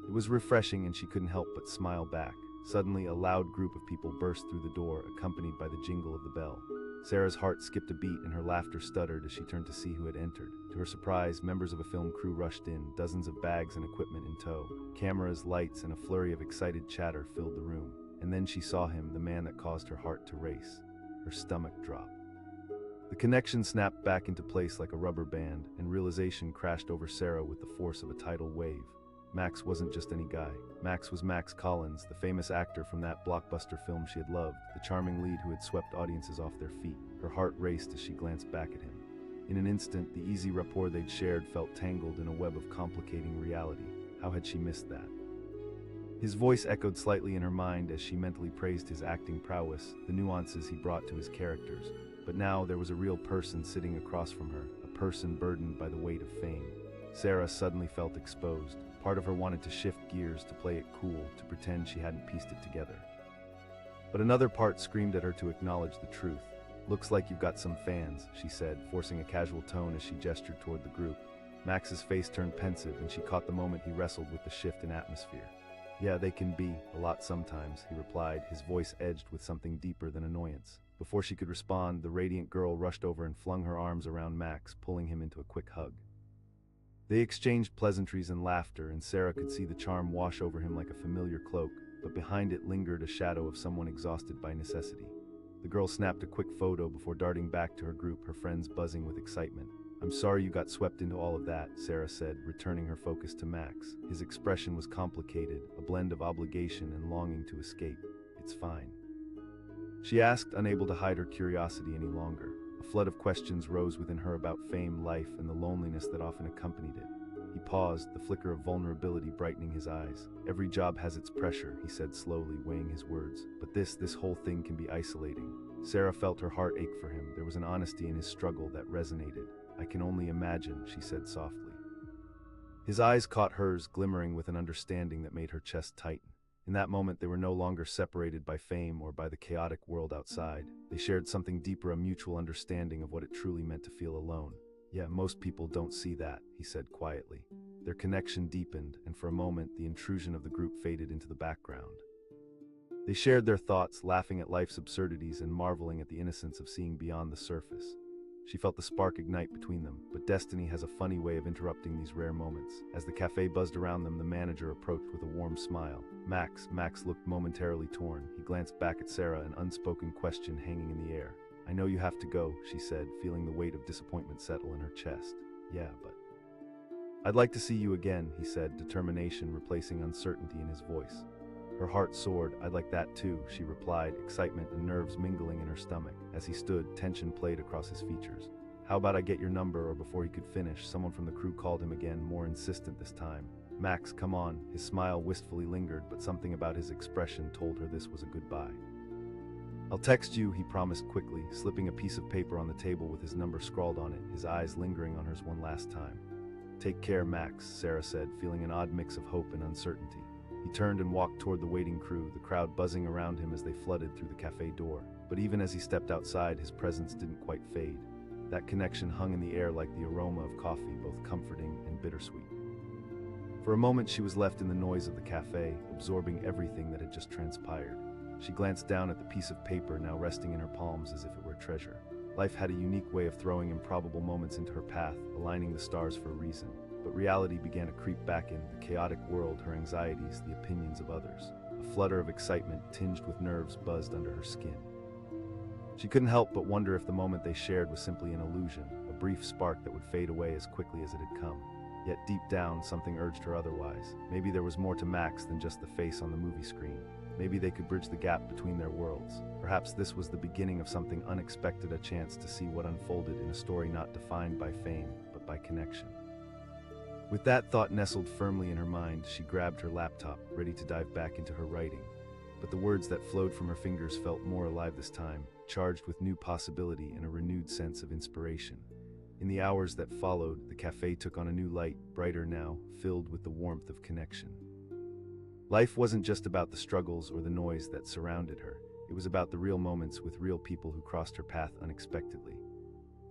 [SPEAKER 1] It was refreshing, and she couldn't help but smile back. Suddenly, a loud group of people burst through the door, accompanied by the jingle of the bell. Sarah's heart skipped a beat and her laughter stuttered as she turned to see who had entered. To her surprise, members of a film crew rushed in, dozens of bags and equipment in tow. Cameras, lights, and a flurry of excited chatter filled the room. And then she saw him, the man that caused her heart to race. Her stomach dropped. The connection snapped back into place like a rubber band, and realization crashed over Sarah with the force of a tidal wave. Max wasn't just any guy. Max was Max Collins, the famous actor from that blockbuster film she had loved, the charming lead who had swept audiences off their feet. Her heart raced as she glanced back at him. In an instant, the easy rapport they'd shared felt tangled in a web of complicating reality. How had she missed that? His voice echoed slightly in her mind as she mentally praised his acting prowess, the nuances he brought to his characters. But now there was a real person sitting across from her, a person burdened by the weight of fame. Sarah suddenly felt exposed. Part of her wanted to shift gears, to play it cool, to pretend she hadn't pieced it together. But another part screamed at her to acknowledge the truth. "Looks like you've got some fans," she said, forcing a casual tone as she gestured toward the group. Max's face turned pensive, and she caught the moment he wrestled with the shift in atmosphere. "Yeah, they can be a lot sometimes," he replied, his voice edged with something deeper than annoyance. Before she could respond, the radiant girl rushed over and flung her arms around Max, pulling him into a quick hug. They exchanged pleasantries and laughter, and Sarah could see the charm wash over him like a familiar cloak, but behind it lingered a shadow of someone exhausted by necessity. The girl snapped a quick photo before darting back to her group, her friends buzzing with excitement. "I'm sorry you got swept into all of that," Sarah said, returning her focus to Max. His expression was complicated, a blend of obligation and longing to escape. "It's fine," she asked, unable to hide her curiosity any longer. A flood of questions rose within her about fame, life, and the loneliness that often accompanied it. He paused, the flicker of vulnerability brightening his eyes. "Every job has its pressure," he said slowly, weighing his words. "But this whole thing can be isolating." Sarah felt her heart ache for him. There was an honesty in his struggle that resonated. "I can only imagine," she said softly. His eyes caught hers, glimmering with an understanding that made her chest tighten. In that moment, they were no longer separated by fame or by the chaotic world outside. They shared something deeper, a mutual understanding of what it truly meant to feel alone. "Yeah, most people don't see that," he said quietly. Their connection deepened, and for a moment, the intrusion of the group faded into the background. They shared their thoughts, laughing at life's absurdities and marveling at the innocence of seeing beyond the surface. She felt the spark ignite between them, but destiny has a funny way of interrupting these rare moments. As the cafe buzzed around them, the manager approached with a warm smile. Max looked momentarily torn. He glanced back at Sarah, an unspoken question hanging in the air. "I know you have to go," she said, feeling the weight of disappointment settle in her chest. "Yeah, but..." "I'd like to see you again," he said, determination replacing uncertainty in his voice. Her heart soared. "I'd like that too," she replied, excitement and nerves mingling in her stomach. As he stood, tension played across his features. "How about I get your number?" Or before he could finish, someone from the crew called him again, more insistent this time. "Max, come on." His smile wistfully lingered, but something about his expression told her this was a goodbye. "I'll text you," he promised quickly, slipping a piece of paper on the table with his number scrawled on it, his eyes lingering on hers one last time. "Take care, Max," Sarah said, feeling an odd mix of hope and uncertainty. He turned and walked toward the waiting crew, the crowd buzzing around him as they flooded through the cafe door. But even as he stepped outside, his presence didn't quite fade. That connection hung in the air like the aroma of coffee, both comforting and bittersweet. For a moment, she was left in the noise of the cafe, absorbing everything that had just transpired. She glanced down at the piece of paper now resting in her palms as if it were a treasure. Life had a unique way of throwing improbable moments into her path, aligning the stars for a reason. But reality began to creep back in, the chaotic world, her anxieties, the opinions of others. A flutter of excitement, tinged with nerves, buzzed under her skin. She couldn't help but wonder if the moment they shared was simply an illusion, a brief spark that would fade away as quickly as it had come. Yet deep down, something urged her otherwise. Maybe there was more to Max than just the face on the movie screen. Maybe they could bridge the gap between their worlds. Perhaps this was the beginning of something unexpected, a chance to see what unfolded in a story not defined by fame, but by connection. With that thought nestled firmly in her mind, she grabbed her laptop, ready to dive back into her writing. But the words that flowed from her fingers felt more alive this time, charged with new possibility and a renewed sense of inspiration. In the hours that followed, the cafe took on a new light, brighter now, filled with the warmth of connection. Life wasn't just about the struggles or the noise that surrounded her. It was about the real moments with real people who crossed her path unexpectedly.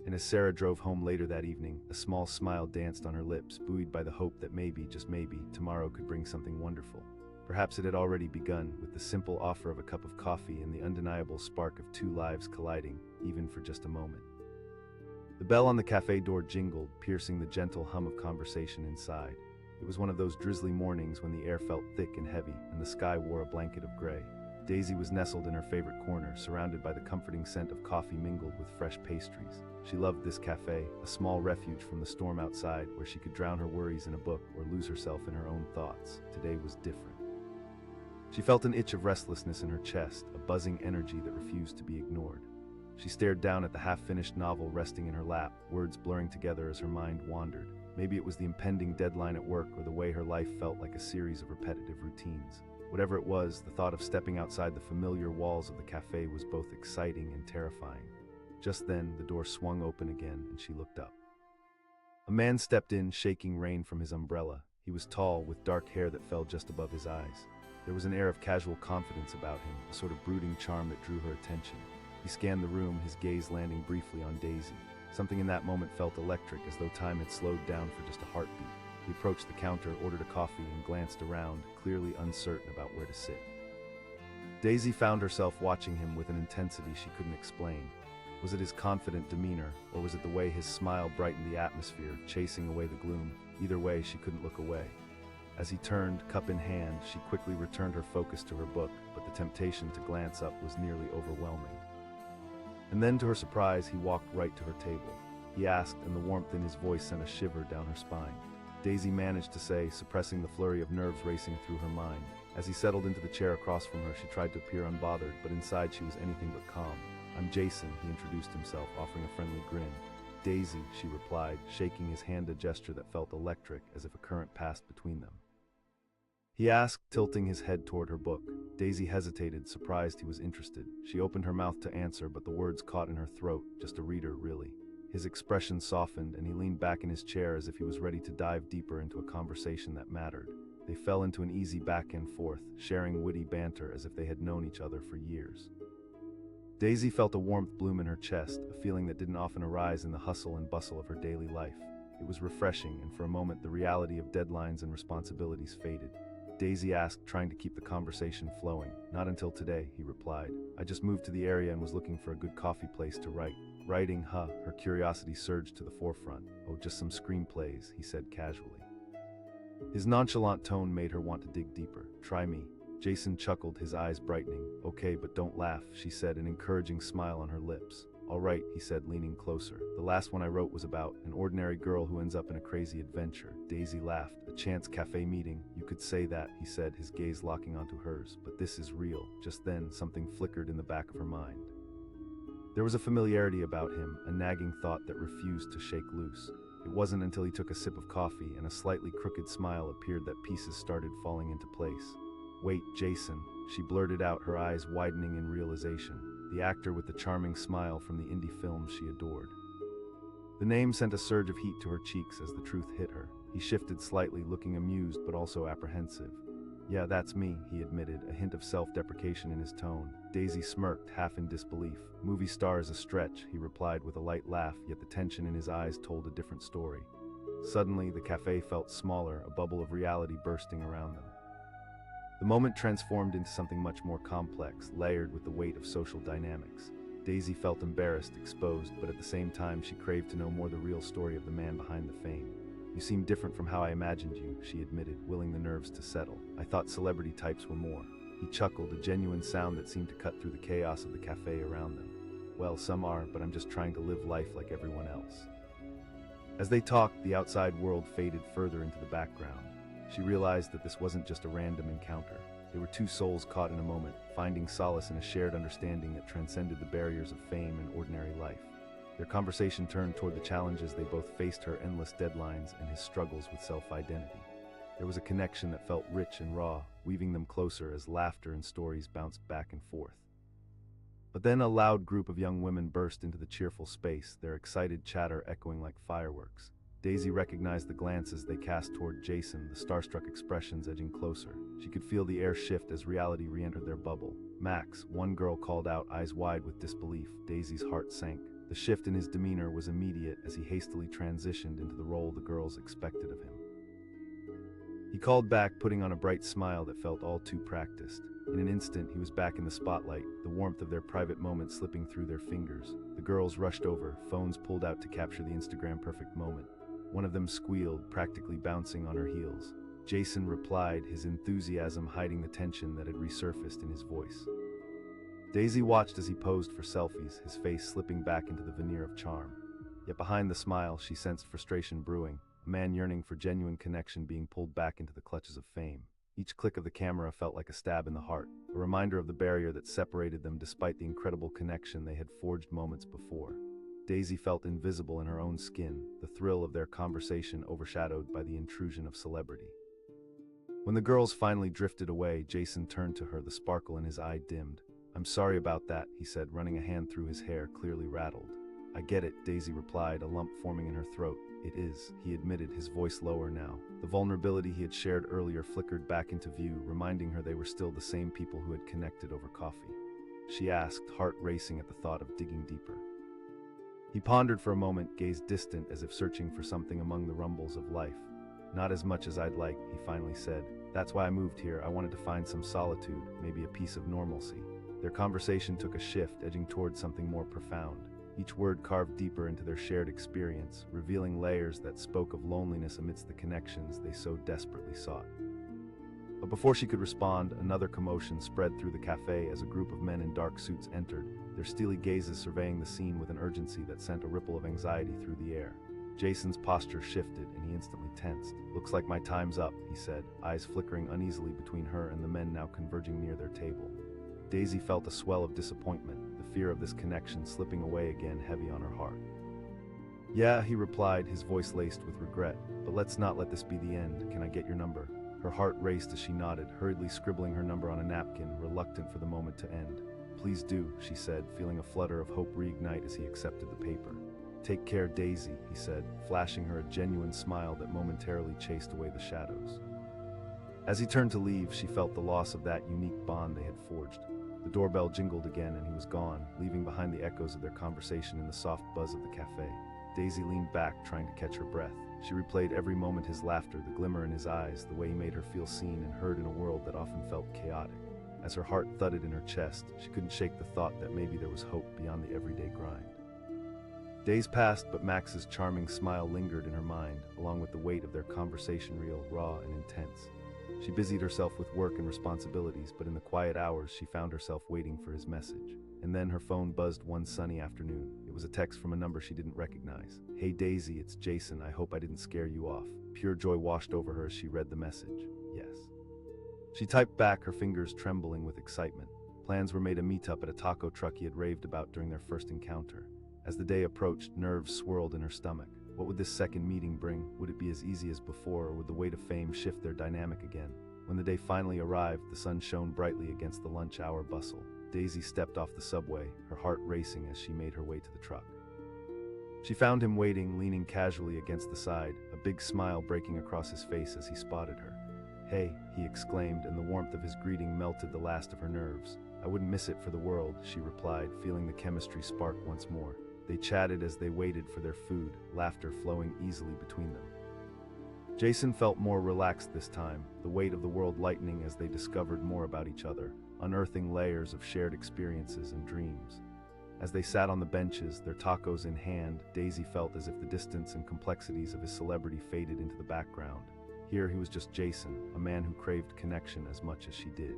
[SPEAKER 1] And as Sarah drove home later that evening, a small smile danced on her lips, buoyed by the hope that maybe, just maybe, tomorrow could bring something wonderful. Perhaps it had already begun, with the simple offer of a cup of coffee and the undeniable spark of two lives colliding, even for just a moment. The bell on the cafe door jingled, piercing the gentle hum of conversation inside. It was one of those drizzly mornings when the air felt thick and heavy, and the sky wore a blanket of gray. Daisy was nestled in her favorite corner, surrounded by the comforting scent of coffee mingled with fresh pastries. She loved this cafe, a small refuge from the storm outside, where she could drown her worries in a book or lose herself in her own thoughts. Today was different. She felt an itch of restlessness in her chest, a buzzing energy that refused to be ignored. She stared down at the half-finished novel resting in her lap, words blurring together as her mind wandered. Maybe it was the impending deadline at work or the way her life felt like a series of repetitive routines. Whatever it was, the thought of stepping outside the familiar walls of the cafe was both exciting and terrifying. Just then, the door swung open again, and she looked up. A man stepped in, shaking rain from his umbrella. He was tall, with dark hair that fell just above his eyes. There was an air of casual confidence about him, a sort of brooding charm that drew her attention. He scanned the room, his gaze landing briefly on Daisy. Something in that moment felt electric, as though time had slowed down for just a heartbeat. He approached the counter, ordered a coffee, and glanced around, clearly uncertain about where to sit. Daisy found herself watching him with an intensity she couldn't explain. Was it his confident demeanor, or was it the way his smile brightened the atmosphere, chasing away the gloom? Either way, she couldn't look away. As he turned, cup in hand, she quickly returned her focus to her book, but the temptation to glance up was nearly overwhelming. And then, to her surprise, he walked right to her table. He asked, and the warmth in his voice sent a shiver down her spine. Daisy managed to say, suppressing the flurry of nerves racing through her mind. As he settled into the chair across from her, she tried to appear unbothered, but inside she was anything but calm. "I'm Jason," he introduced himself, offering a friendly grin. "Daisy," she replied, shaking his hand, a gesture that felt electric, as if a current passed between them. He asked, tilting his head toward her book. Daisy hesitated, surprised he was interested. She opened her mouth to answer, but the words caught in her throat. Just a reader, really. His expression softened, and he leaned back in his chair as if he was ready to dive deeper into a conversation that mattered. They fell into an easy back and forth, sharing witty banter as if they had known each other for years. Daisy felt a warmth bloom in her chest, a feeling that didn't often arise in the hustle and bustle of her daily life. It was refreshing, and for a moment the reality of deadlines and responsibilities faded. Daisy asked, trying to keep the conversation flowing. "Not until today," he replied. "I just moved to the area and was looking for a good coffee place to write." "Writing, huh?" Her curiosity surged to the forefront. "Oh, just some screenplays," he said casually. His nonchalant tone made her want to dig deeper. "Try me." Jason chuckled, his eyes brightening. "Okay, but don't laugh," she said, an encouraging smile on her lips. "All right," he said, leaning closer. "The last one I wrote was about an ordinary girl who ends up in a crazy adventure." Daisy laughed. "A chance cafe meeting. You could say that," he said, his gaze locking onto hers. "But this is real." Just then, something flickered in the back of her mind. There was a familiarity about him, a nagging thought that refused to shake loose. It wasn't until he took a sip of coffee and a slightly crooked smile appeared that pieces started falling into place. "Wait, Jason," she blurted out, her eyes widening in realization. The actor with the charming smile from the indie films she adored. The name sent a surge of heat to her cheeks as the truth hit her. He shifted slightly, looking amused but also apprehensive. "Yeah, that's me," he admitted, a hint of self-deprecation in his tone. Daisy smirked, half in disbelief. "Movie star is a stretch," he replied with a light laugh, yet the tension in his eyes told a different story. Suddenly, the cafe felt smaller, a bubble of reality bursting around them. The moment transformed into something much more complex, layered with the weight of social dynamics. Daisy felt embarrassed, exposed, but at the same time she craved to know more the real story of the man behind the fame. "You seem different from how I imagined you," she admitted, willing the nerves to settle. "I thought celebrity types were more." He chuckled, a genuine sound that seemed to cut through the chaos of the cafe around them. "Well, some are, but I'm just trying to live life like everyone else." As they talked, the outside world faded further into the background. She realized that this wasn't just a random encounter. They were two souls caught in a moment, finding solace in a shared understanding that transcended the barriers of fame and ordinary life. Their conversation turned toward the challenges they both faced, her endless deadlines and his struggles with self-identity. There was a connection that felt rich and raw, weaving them closer as laughter and stories bounced back and forth. But then a loud group of young women burst into the cheerful space, their excited chatter echoing like fireworks. Daisy recognized the glances they cast toward Jason, the starstruck expressions edging closer. She could feel the air shift as reality re-entered their bubble. "Max," one girl called out, eyes wide with disbelief. Daisy's heart sank. The shift in his demeanor was immediate as he hastily transitioned into the role the girls expected of him. He called back, putting on a bright smile that felt all too practiced. In an instant, he was back in the spotlight, the warmth of their private moment slipping through their fingers. The girls rushed over, phones pulled out to capture the Instagram-perfect moment. One of them squealed, practically bouncing on her heels. Jason replied, his enthusiasm hiding the tension that had resurfaced in his voice. Daisy watched as he posed for selfies, his face slipping back into the veneer of charm. Yet behind the smile, she sensed frustration brewing, a man yearning for genuine connection being pulled back into the clutches of fame. Each click of the camera felt like a stab in the heart, a reminder of the barrier that separated them despite the incredible connection they had forged moments before. Daisy felt invisible in her own skin, the thrill of their conversation overshadowed by the intrusion of celebrity. When the girls finally drifted away, Jason turned to her, the sparkle in his eye dimmed. "I'm sorry about that," he said, running a hand through his hair, clearly rattled. "I get it," Daisy replied, a lump forming in her throat. It is, he admitted, his voice lower now. The vulnerability he had shared earlier flickered back into view, reminding her they were still the same people who had connected over coffee. She asked, heart racing at the thought of digging deeper. He pondered for a moment, gazed distant as if searching for something among the rumbles of life. Not as much as I'd like, he finally said. That's why I moved here. I wanted to find some solitude, maybe a piece of normalcy. Their conversation took a shift, edging towards something more profound. Each word carved deeper into their shared experience, revealing layers that spoke of loneliness amidst the connections they so desperately sought. But before she could respond, another commotion spread through the cafe as a group of men in dark suits entered, their steely gazes surveying the scene with an urgency that sent a ripple of anxiety through the air. Jason's posture shifted, and he instantly tensed. Looks like my time's up, he said, eyes flickering uneasily between her and the men now converging near their table. Daisy felt a swell of disappointment, the fear of this connection slipping away again heavy on her heart. Yeah, he replied, his voice laced with regret, but let's not let this be the end. Can I get your number? Her heart raced as she nodded, hurriedly scribbling her number on a napkin, reluctant for the moment to end. Please do, she said, feeling a flutter of hope reignite as he accepted the paper. Take care, Daisy, he said, flashing her a genuine smile that momentarily chased away the shadows. As he turned to leave, she felt the loss of that unique bond they had forged. The doorbell jingled again and he was gone, leaving behind the echoes of their conversation in the soft buzz of the cafe. Daisy leaned back, trying to catch her breath. She replayed every moment his laughter, the glimmer in his eyes, the way he made her feel seen and heard in a world that often felt chaotic. As her heart thudded in her chest, she couldn't shake the thought that maybe there was hope beyond the everyday grind. Days passed, but Max's charming smile lingered in her mind, along with the weight of their conversation, real, raw, and intense. She busied herself with work and responsibilities, but in the quiet hours she found herself waiting for his message. And then her phone buzzed one sunny afternoon. It was a text from a number she didn't recognize. Hey Daisy, it's Jason. I hope I didn't scare you off. Pure joy washed over her as she read the message. Yes. She typed back, her fingers trembling with excitement. Plans were made to meet up at a taco truck he had raved about during their first encounter. As the day approached, nerves swirled in her stomach. What would this second meeting bring? Would it be as easy as before, or would the weight of fame shift their dynamic again? When the day finally arrived, the sun shone brightly against the lunch hour bustle. Daisy stepped off the subway, her heart racing as she made her way to the truck. She found him waiting, leaning casually against the side, a big smile breaking across his face as he spotted her. Hey, he exclaimed, and the warmth of his greeting melted the last of her nerves. I wouldn't miss it for the world, she replied, feeling the chemistry spark once more. They chatted as they waited for their food, laughter flowing easily between them. Jason felt more relaxed this time, the weight of the world lightening as they discovered more about each other, unearthing layers of shared experiences and dreams. As they sat on the benches, their tacos in hand, Daisy felt as if the distance and complexities of his celebrity faded into the background. Here he was just Jason, a man who craved connection as much as she did.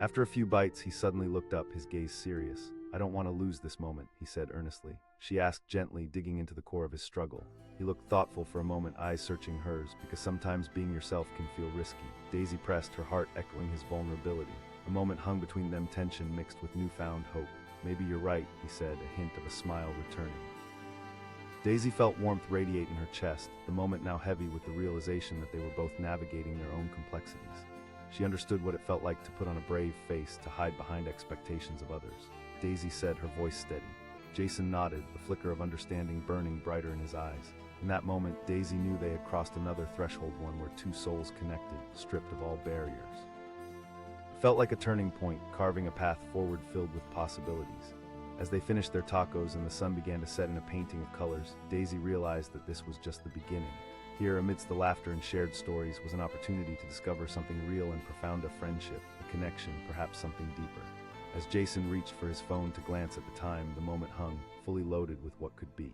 [SPEAKER 1] After a few bites, he suddenly looked up, his gaze serious. I don't want to lose this moment, he said earnestly. She asked gently, digging into the core of his struggle. He looked thoughtful for a moment, eyes searching hers, because sometimes being yourself can feel risky. Daisy pressed, her heart echoing his vulnerability. A moment hung between them, tension mixed with newfound hope. Maybe you're right, he said, a hint of a smile returning. Daisy felt warmth radiate in her chest, the moment now heavy with the realization that they were both navigating their own complexities. She understood what it felt like to put on a brave face, to hide behind expectations of others. Daisy said, her voice steady. Jason nodded, the flicker of understanding burning brighter in his eyes. In that moment, Daisy knew they had crossed another threshold, one where two souls connected, stripped of all barriers. It felt like a turning point, carving a path forward filled with possibilities. As they finished their tacos and the sun began to set in a painting of colors, Daisy realized that this was just the beginning. Here, amidst the laughter and shared stories, was an opportunity to discover something real and profound, a friendship, a connection, perhaps something deeper. As Jason reached for his phone to glance at the time, the moment hung, fully loaded with what could be.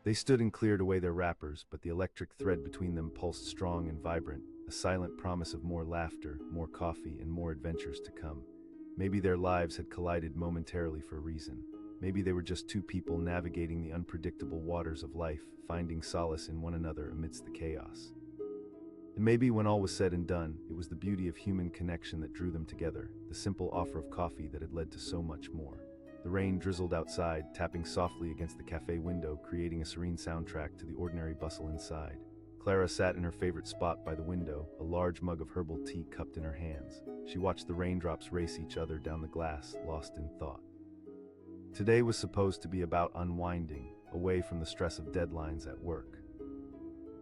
[SPEAKER 1] They stood and cleared away their wrappers, but the electric thread between them pulsed strong and vibrant, a silent promise of more laughter, more coffee, and more adventures to come. Maybe their lives had collided momentarily for a reason. Maybe they were just two people navigating the unpredictable waters of life, finding solace in one another amidst the chaos. And maybe when all was said and done, it was the beauty of human connection that drew them together, the simple offer of coffee that had led to so much more. The rain drizzled outside, tapping softly against the cafe window, creating a serene soundtrack to the ordinary bustle inside. Clara sat in her favorite spot by the window, a large mug of herbal tea cupped in her hands. She watched the raindrops race each other down the glass, lost in thought. Today was supposed to be about unwinding, away from the stress of deadlines at work.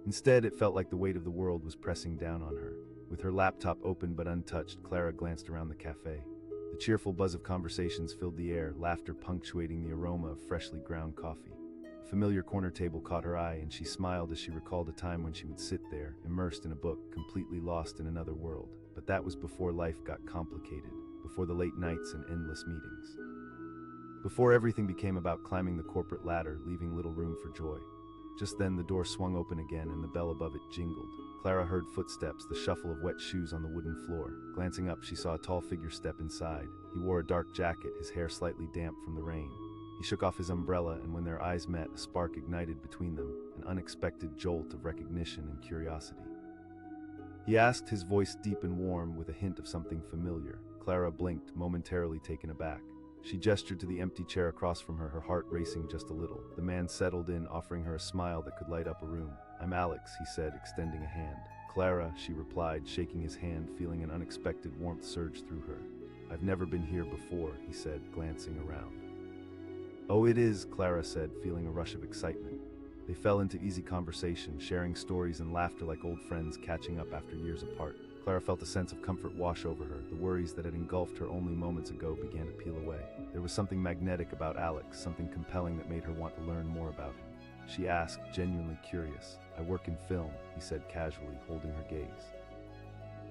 [SPEAKER 1] Instead, it felt like the weight of the world was pressing down on her. With her laptop open but untouched, Clara glanced around the cafe. The cheerful buzz of conversations filled the air, laughter punctuating the aroma of freshly ground coffee. A familiar corner table caught her eye, and she smiled as she recalled a time when she would sit there, immersed in a book, completely lost in another world. But that was before life got complicated, before the late nights and endless meetings. Before everything became about climbing the corporate ladder, leaving little room for joy. Just then the door swung open again and the bell above it jingled. Clara heard footsteps, the shuffle of wet shoes on the wooden floor. Glancing up, she saw a tall figure step inside. He wore a dark jacket, his hair slightly damp from the rain. He shook off his umbrella, and when their eyes met, a spark ignited between them, an unexpected jolt of recognition and curiosity. He asked, his voice deep and warm with a hint of something familiar. Clara blinked, momentarily taken aback. She gestured to the empty chair across from her, her heart racing just a little. The man settled in, offering her a smile that could light up a room. "I'm Alex," he said, extending a hand. "Clara," she replied, shaking his hand, feeling an unexpected warmth surge through her. "I've never been here before," he said, glancing around. "Oh, it is," Clara said, feeling a rush of excitement. They fell into easy conversation, sharing stories and laughter like old friends catching up after years apart. Clara felt a sense of comfort wash over her. The worries that had engulfed her only moments ago began to peel away. There was something magnetic about Alex, something compelling that made her want to learn more about him. She asked, genuinely curious. "I work in film," he said casually, holding her gaze.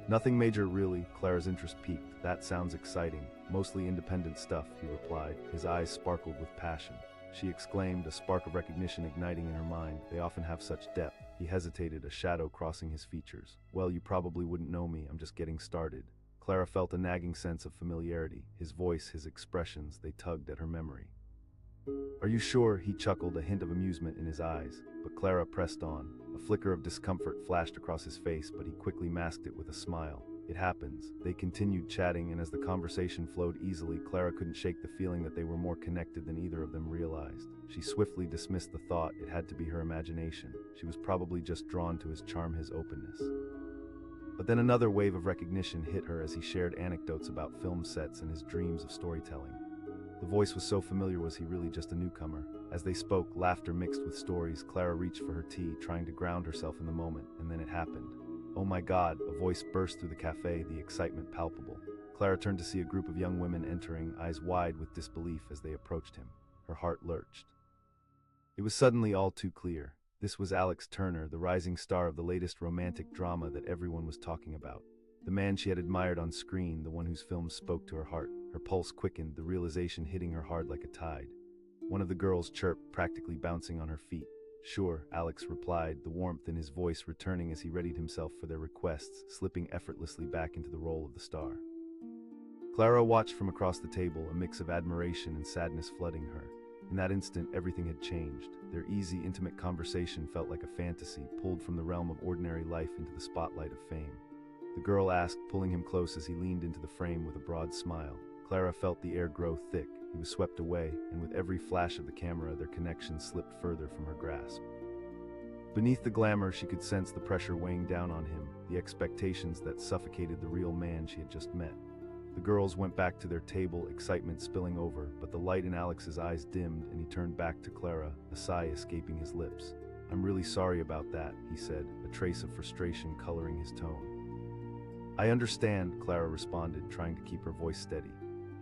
[SPEAKER 1] "Nothing major, really." Clara's interest peaked. "That sounds exciting. Mostly independent stuff," he replied. His eyes sparkled with passion. She exclaimed, a spark of recognition igniting in her mind. "They often have such depth." He hesitated, a shadow crossing his features. "Well, you probably wouldn't know me. I'm just getting started." Clara felt a nagging sense of familiarity. His voice, his expressions, they tugged at her memory. "Are you sure?" He chuckled, a hint of amusement in his eyes. But Clara pressed on. A flicker of discomfort flashed across his face, but he quickly masked it with a smile. "It happens." They continued chatting, and as the conversation flowed easily, Clara couldn't shake the feeling that they were more connected than either of them realized. She swiftly dismissed the thought. It had to be her imagination. She was probably just drawn to his charm, his openness. But then another wave of recognition hit her as he shared anecdotes about film sets and his dreams of storytelling. The voice was so familiar. Was he really just a newcomer? As they spoke, laughter mixed with stories, Clara reached for her tea, trying to ground herself in the moment, and then it happened. "Oh my God," a voice burst through the cafe, the excitement palpable. Clara turned to see a group of young women entering, eyes wide with disbelief as they approached him. Her heart lurched. It was suddenly all too clear. This was Alex Turner, the rising star of the latest romantic drama that everyone was talking about. The man she had admired on screen, the one whose films spoke to her heart. Her pulse quickened, the realization hitting her hard like a tide. One of the girls chirped, practically bouncing on her feet. "Sure," Alex replied, the warmth in his voice returning as he readied himself for their requests, slipping effortlessly back into the role of the star. Clara watched from across the table, a mix of admiration and sadness flooding her. In that instant, everything had changed. Their easy, intimate conversation felt like a fantasy, pulled from the realm of ordinary life into the spotlight of fame. The girl asked, pulling him close as he leaned into the frame with a broad smile. Clara felt the air grow thick. He was swept away, and with every flash of the camera, their connection slipped further from her grasp. Beneath the glamour, she could sense the pressure weighing down on him, the expectations that suffocated the real man she had just met. The girls went back to their table, excitement spilling over, but the light in Alex's eyes dimmed, and he turned back to Clara, a sigh escaping his lips. "I'm really sorry about that," he said, a trace of frustration coloring his tone. "I understand," Clara responded, trying to keep her voice steady.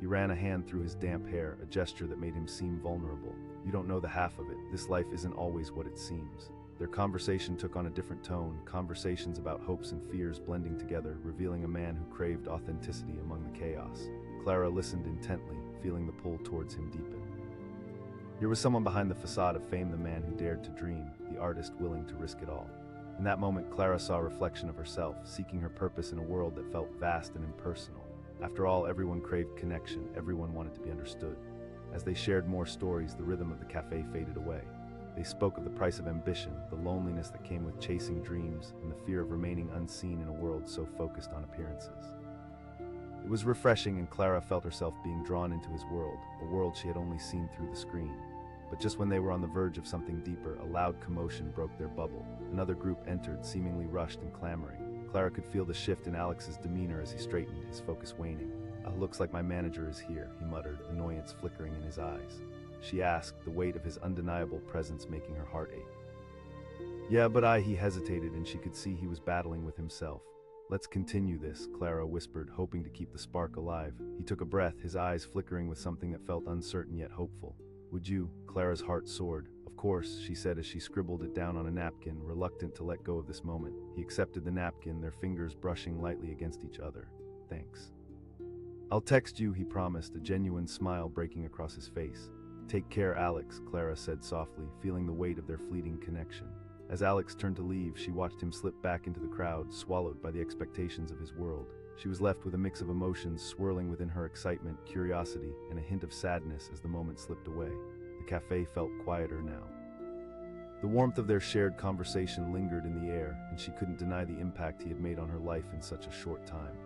[SPEAKER 1] He ran a hand through his damp hair, a gesture that made him seem vulnerable. "You don't know the half of it. This life isn't always what it seems." Their conversation took on a different tone, conversations about hopes and fears blending together, revealing a man who craved authenticity among the chaos. Clara listened intently, feeling the pull towards him deepen. Here was someone behind the facade of fame, the man who dared to dream, the artist willing to risk it all. In that moment, Clara saw a reflection of herself, seeking her purpose in a world that felt vast and impersonal. After all, everyone craved connection, everyone wanted to be understood. As they shared more stories, the rhythm of the cafe faded away. They spoke of the price of ambition, the loneliness that came with chasing dreams, and the fear of remaining unseen in a world so focused on appearances. It was refreshing, and Clara felt herself being drawn into his world, a world she had only seen through the screen. But just when they were on the verge of something deeper, a loud commotion broke their bubble. Another group entered, seemingly rushed and clamoring. Clara could feel the shift in Alex's demeanor as he straightened, his focus waning. Looks like my manager is here," he muttered, annoyance flickering in his eyes. She asked, the weight of his undeniable presence making her heart ache. "Yeah, but he hesitated, and she could see he was battling with himself. "Let's continue this," Clara whispered, hoping to keep the spark alive. He took a breath, his eyes flickering with something that felt uncertain yet hopeful. "Would you?" Clara's heart soared. "Of course," she said as she scribbled it down on a napkin, reluctant to let go of this moment. He accepted the napkin, their fingers brushing lightly against each other. "Thanks." "I'll text you," he promised, a genuine smile breaking across his face. "Take care, Alex," Clara said softly, feeling the weight of their fleeting connection. As Alex turned to leave, she watched him slip back into the crowd, swallowed by the expectations of his world. She was left with a mix of emotions swirling within her: excitement, curiosity, and a hint of sadness as the moment slipped away. The cafe felt quieter now. The warmth of their shared conversation lingered in the air, and she couldn't deny the impact he had made on her life in such a short time.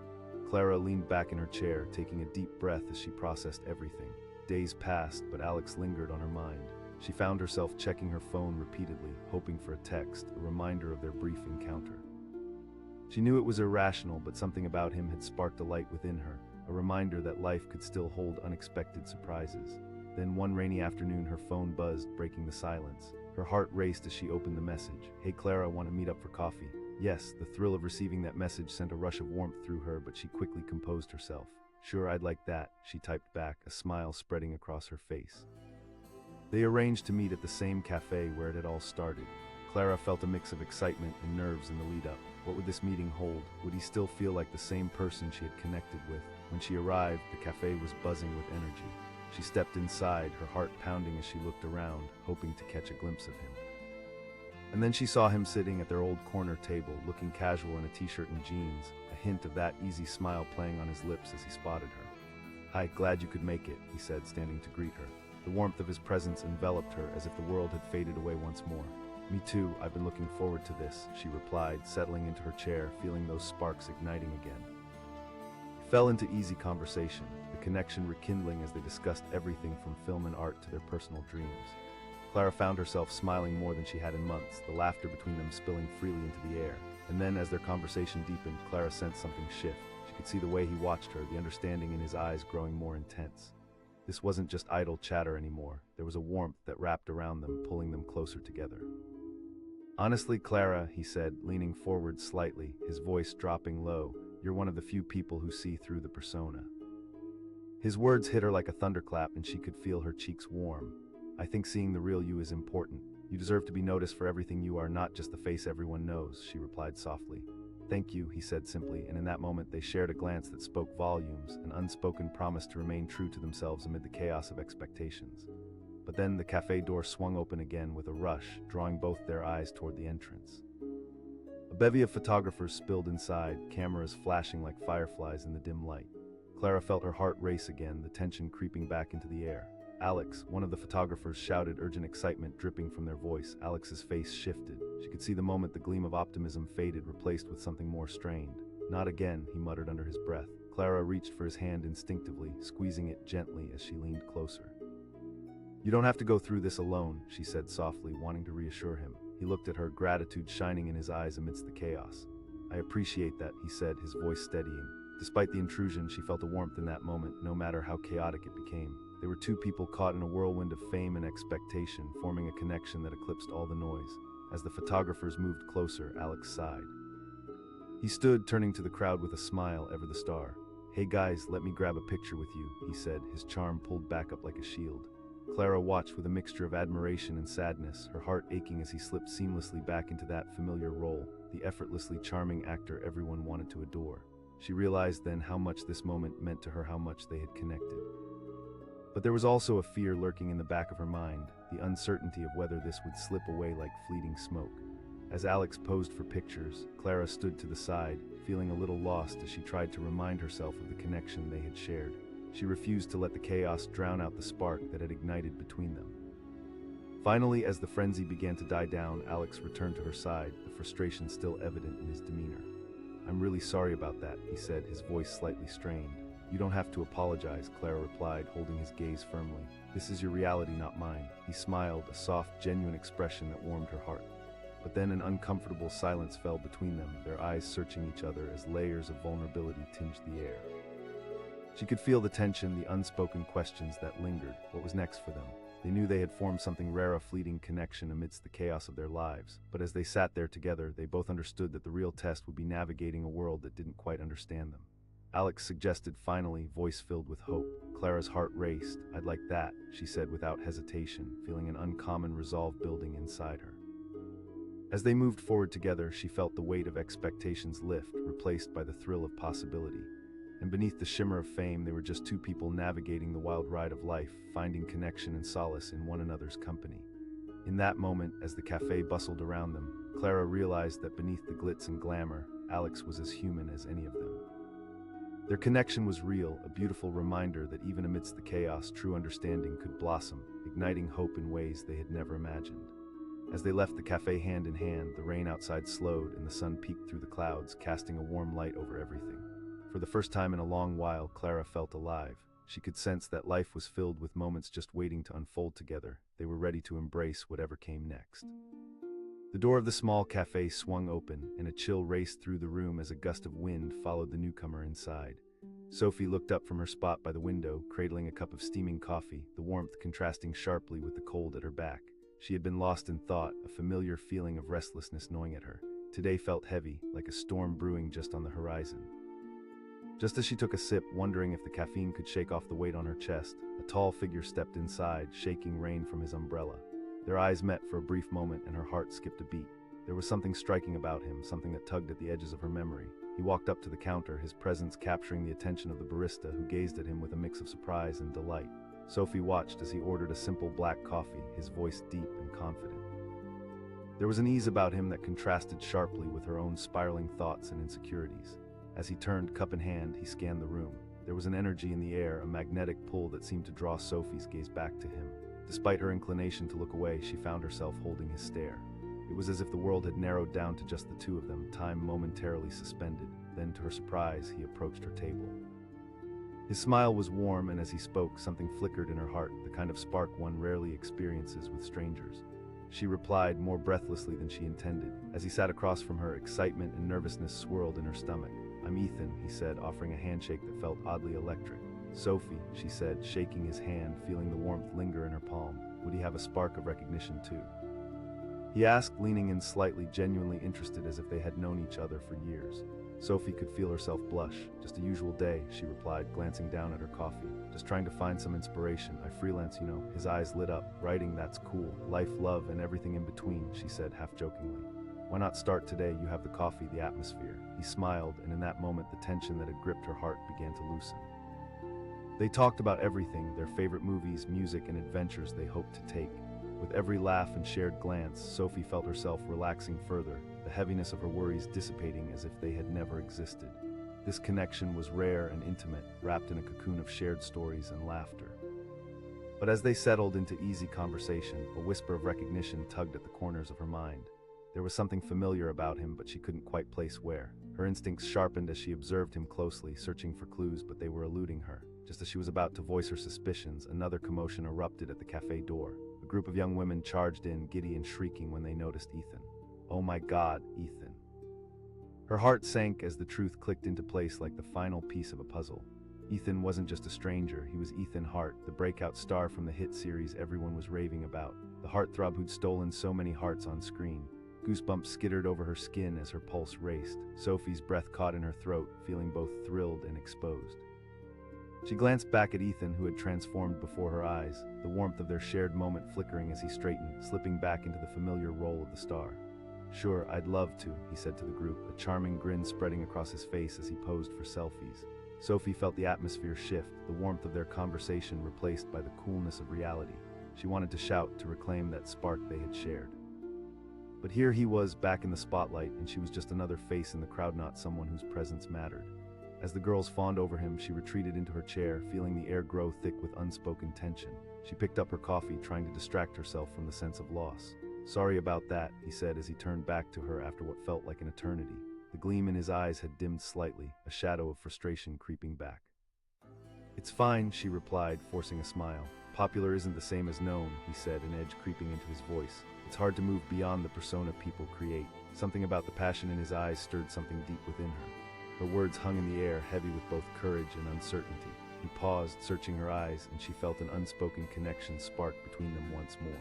[SPEAKER 1] Clara leaned back in her chair, taking a deep breath as she processed everything. Days passed, but Alex lingered on her mind. She found herself checking her phone repeatedly, hoping for a text, a reminder of their brief encounter. She knew it was irrational, but something about him had sparked a light within her, a reminder that life could still hold unexpected surprises. Then one rainy afternoon her phone buzzed, breaking the silence. Her heart raced as she opened the message. "Hey Clara, want to meet up for coffee?" Yes, the thrill of receiving that message sent a rush of warmth through her, but she quickly composed herself. "Sure, I'd like that," she typed back, a smile spreading across her face. They arranged to meet at the same cafe where it had all started. Clara felt a mix of excitement and nerves in the lead-up. What would this meeting hold? Would he still feel like the same person she had connected with? When she arrived, the cafe was buzzing with energy. She stepped inside, her heart pounding as she looked around, hoping to catch a glimpse of him. And then she saw him sitting at their old corner table, looking casual in a t-shirt and jeans, a hint of that easy smile playing on his lips as he spotted her. "Hi, glad you could make it," he said, standing to greet her. The warmth of his presence enveloped her as if the world had faded away once more. "Me too, I've been looking forward to this," she replied, settling into her chair, feeling those sparks igniting again. It fell into easy conversation, the connection rekindling as they discussed everything from film and art to their personal dreams. Clara found herself smiling more than she had in months, the laughter between them spilling freely into the air. And then, as their conversation deepened, Clara sensed something shift. She could see the way he watched her, the understanding in his eyes growing more intense. This wasn't just idle chatter anymore. There was a warmth that wrapped around them, pulling them closer together. "Honestly, Clara," he said, leaning forward slightly, his voice dropping low, "you're one of the few people who see through the persona." His words hit her like a thunderclap, and she could feel her cheeks warm. "I think seeing the real you is important. You deserve to be noticed for everything you are, not just the face everyone knows," she replied softly. "Thank you," he said simply, and in that moment they shared a glance that spoke volumes, an unspoken promise to remain true to themselves amid the chaos of expectations. But then the cafe door swung open again with a rush, drawing both their eyes toward the entrance. A bevy of photographers spilled inside, cameras flashing like fireflies in the dim light. Clara felt her heart race again, the tension creeping back into the air. "Alex," one of the photographers shouted, urgent excitement dripping from their voice. Alex's face shifted. She could see the moment the gleam of optimism faded, replaced with something more strained. "Not again," he muttered under his breath. Clara reached for his hand instinctively, squeezing it gently as she leaned closer. "You don't have to go through this alone," she said softly, wanting to reassure him. He looked at her, gratitude shining in his eyes amidst the chaos. "I appreciate that," he said, his voice steadying. Despite the intrusion, she felt a warmth in that moment, no matter how chaotic it became. They were two people caught in a whirlwind of fame and expectation, forming a connection that eclipsed all the noise. As the photographers moved closer, Alex sighed. He stood, turning to the crowd with a smile, ever the star. "Hey guys, let me grab a picture with you," he said, his charm pulled back up like a shield. Clara watched with a mixture of admiration and sadness, her heart aching as he slipped seamlessly back into that familiar role, the effortlessly charming actor everyone wanted to adore. She realized then how much this moment meant to her, how much they had connected. But there was also a fear lurking in the back of her mind, the uncertainty of whether this would slip away like fleeting smoke. As Alex posed for pictures, Clara stood to the side, feeling a little lost as she tried to remind herself of the connection they had shared. She refused to let the chaos drown out the spark that had ignited between them. Finally, as the frenzy began to die down, Alex returned to her side, the frustration still evident in his demeanor. "I'm really sorry about that," he said, his voice slightly strained. "You don't have to apologize," Clara replied, holding his gaze firmly. "This is your reality, not mine." He smiled, a soft, genuine expression that warmed her heart. But then an uncomfortable silence fell between them, their eyes searching each other as layers of vulnerability tinged the air. She could feel the tension, the unspoken questions that lingered. What was next for them? They knew they had formed something rare, a fleeting connection amidst the chaos of their lives. But as they sat there together, they both understood that the real test would be navigating a world that didn't quite understand them. Alex suggested finally, voice filled with hope. Clara's heart raced. "I'd like that," she said without hesitation, feeling an uncommon resolve building inside her. As they moved forward together, she felt the weight of expectations lift, replaced by the thrill of possibility. And beneath the shimmer of fame, they were just two people navigating the wild ride of life, finding connection and solace in one another's company. In that moment, as the cafe bustled around them, Clara realized that beneath the glitz and glamour, Alex was as human as any of them. Their connection was real, a beautiful reminder that even amidst the chaos, true understanding could blossom, igniting hope in ways they had never imagined. As they left the cafe hand in hand, the rain outside slowed and the sun peeked through the clouds, casting a warm light over everything. For the first time in a long while, Clara felt alive. She could sense that life was filled with moments just waiting to unfold together. They were ready to embrace whatever came next. The door of the small cafe swung open, and a chill raced through the room as a gust of wind followed the newcomer inside. Sophie looked up from her spot by the window, cradling a cup of steaming coffee, the warmth contrasting sharply with the cold at her back. She had been lost in thought, a familiar feeling of restlessness gnawing at her. Today felt heavy, like a storm brewing just on the horizon. Just as she took a sip, wondering if the caffeine could shake off the weight on her chest, a tall figure stepped inside, shaking rain from his umbrella. Their eyes met for a brief moment, and her heart skipped a beat. There was something striking about him, something that tugged at the edges of her memory. He walked up to the counter, his presence capturing the attention of the barista, who gazed at him with a mix of surprise and delight. Sophie watched as he ordered a simple black coffee, his voice deep and confident. There was an ease about him that contrasted sharply with her own spiraling thoughts and insecurities. As he turned, cup in hand, he scanned the room. There was an energy in the air, a magnetic pull that seemed to draw Sophie's gaze back to him. Despite her inclination to look away, she found herself holding his stare. It was as if the world had narrowed down to just the two of them, time momentarily suspended. Then, to her surprise, he approached her table. His smile was warm, and as he spoke, something flickered in her heart, the kind of spark one rarely experiences with strangers. She replied more breathlessly than she intended. As he sat across from her, excitement and nervousness swirled in her stomach. "I'm Ethan," he said, offering a handshake that felt oddly electric. "Sophie," she said, shaking his hand, feeling the warmth linger in her palm. Would he have a spark of recognition too? He asked, leaning in slightly, genuinely interested, as if they had known each other for years. Sophie could feel herself blush. "Just a usual day," she replied, glancing down at her coffee. "Just trying to find some inspiration. I freelance, you know." His eyes lit up. "Writing, that's cool. Life, love, and everything in between," she said, half-jokingly. "Why not start today? You have the coffee, the atmosphere." He smiled, and in that moment the tension that had gripped her heart began to loosen. They talked about everything, their favorite movies, music, and adventures they hoped to take. With every laugh and shared glance, Sophie felt herself relaxing further, the heaviness of her worries dissipating as if they had never existed. This connection was rare and intimate, wrapped in a cocoon of shared stories and laughter. But as they settled into easy conversation, a whisper of recognition tugged at the corners of her mind. There was something familiar about him, but she couldn't quite place where. Her instincts sharpened as she observed him closely, searching for clues, but they were eluding her. Just as she was about to voice her suspicions, another commotion erupted at the cafe door. A group of young women charged in, giddy and shrieking when they noticed Ethan. "Oh my God, Ethan." Her heart sank as the truth clicked into place like the final piece of a puzzle. Ethan wasn't just a stranger, he was Ethan Hart, the breakout star from the hit series everyone was raving about. The heartthrob who'd stolen so many hearts on screen. Goosebumps skittered over her skin as her pulse raced. Sophie's breath caught in her throat, feeling both thrilled and exposed. She glanced back at Ethan, who had transformed before her eyes, the warmth of their shared moment flickering as he straightened, slipping back into the familiar role of the star. "Sure, I'd love to," he said to the group, a charming grin spreading across his face as he posed for selfies. Sophie felt the atmosphere shift, the warmth of their conversation replaced by the coolness of reality. She wanted to shout, to reclaim that spark they had shared. But here he was, back in the spotlight, and she was just another face in the crowd, not someone whose presence mattered. As the girls fawned over him, she retreated into her chair, feeling the air grow thick with unspoken tension. She picked up her coffee, trying to distract herself from the sense of loss. "Sorry about that," he said as he turned back to her after what felt like an eternity. The gleam in his eyes had dimmed slightly, a shadow of frustration creeping back. "It's fine," she replied, forcing a smile. "Popular isn't the same as known," he said, an edge creeping into his voice. "It's hard to move beyond the persona people create." Something about the passion in his eyes stirred something deep within her. Her words hung in the air, heavy with both courage and uncertainty. He paused, searching her eyes, and she felt an unspoken connection spark between them once more.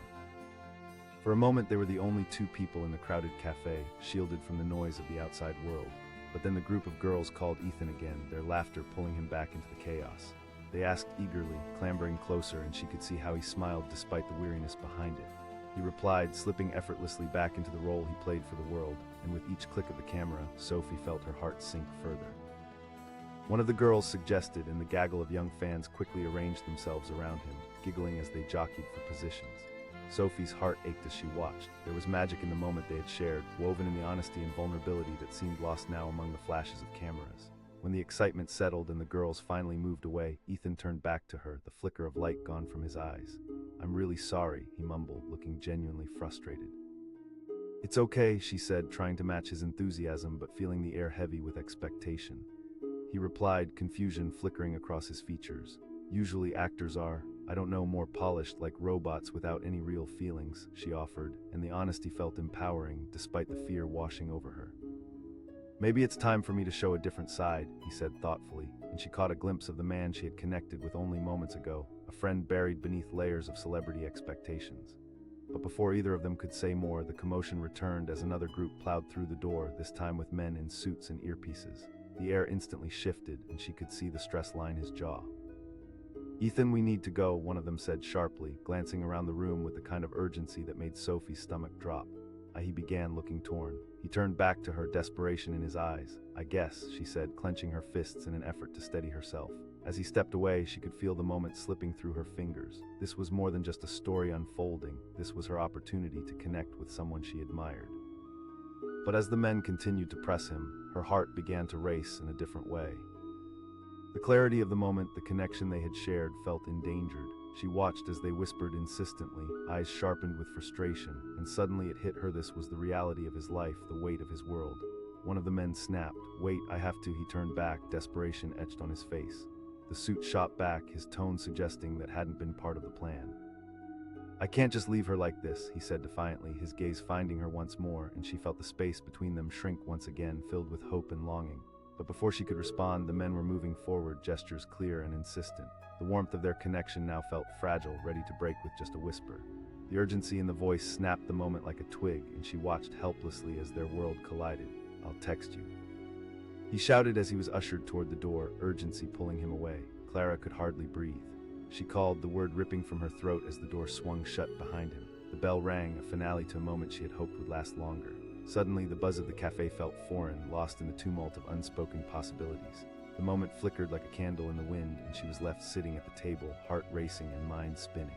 [SPEAKER 1] For a moment, they were the only two people in the crowded cafe, shielded from the noise of the outside world. But then the group of girls called Ethan again, their laughter pulling him back into the chaos. They asked eagerly, clambering closer, and she could see how he smiled despite the weariness behind it. He replied, slipping effortlessly back into the role he played for the world, and with each click of the camera, Sophie felt her heart sink further. One of the girls suggested, and the gaggle of young fans quickly arranged themselves around him, giggling as they jockeyed for positions. Sophie's heart ached as she watched. There was magic in the moment they had shared, woven in the honesty and vulnerability that seemed lost now among the flashes of cameras. When the excitement settled and the girls finally moved away, Ethan turned back to her, the flicker of light gone from his eyes. "I'm really sorry," he mumbled, looking genuinely frustrated. "It's okay," she said, trying to match his enthusiasm but feeling the air heavy with expectation. He replied, confusion flickering across his features. "Usually actors are, I don't know, more polished, like robots without any real feelings," she offered, and the honesty felt empowering, despite the fear washing over her. "Maybe it's time for me to show a different side," he said thoughtfully, and she caught a glimpse of the man she had connected with only moments ago, a friend buried beneath layers of celebrity expectations. But before either of them could say more, the commotion returned as another group plowed through the door, this time with men in suits and earpieces. The air instantly shifted, and she could see the stress line his jaw. "Ethan, we need to go," one of them said sharply, glancing around the room with the kind of urgency that made Sophie's stomach drop. He began, looking torn. He turned back to her, desperation in his eyes. "I guess," she said, clenching her fists in an effort to steady herself. As he stepped away, she could feel the moment slipping through her fingers. This was more than just a story unfolding. This was her opportunity to connect with someone she admired. But as the men continued to press him, her heart began to race in a different way. The clarity of the moment, the connection they had shared, felt endangered. She watched as they whispered insistently, eyes sharpened with frustration, and suddenly it hit her this was the reality of his life, the weight of his world. One of the men snapped. "Wait, I have to," he turned back, desperation etched on his face. The suit shot back, his tone suggesting that hadn't been part of the plan. "I can't just leave her like this," he said defiantly, his gaze finding her once more, and she felt the space between them shrink once again, filled with hope and longing. But before she could respond, the men were moving forward, gestures clear and insistent. The warmth of their connection now felt fragile, ready to break with just a whisper. The urgency in the voice snapped the moment like a twig, and she watched helplessly as their world collided. "I'll text you," he shouted as he was ushered toward the door, urgency pulling him away. Clara could hardly breathe. She called, the word ripping from her throat as the door swung shut behind him. The bell rang, a finale to a moment she had hoped would last longer. Suddenly, the buzz of the cafe felt foreign, lost in the tumult of unspoken possibilities. The moment flickered like a candle in the wind, and she was left sitting at the table, heart racing and mind spinning.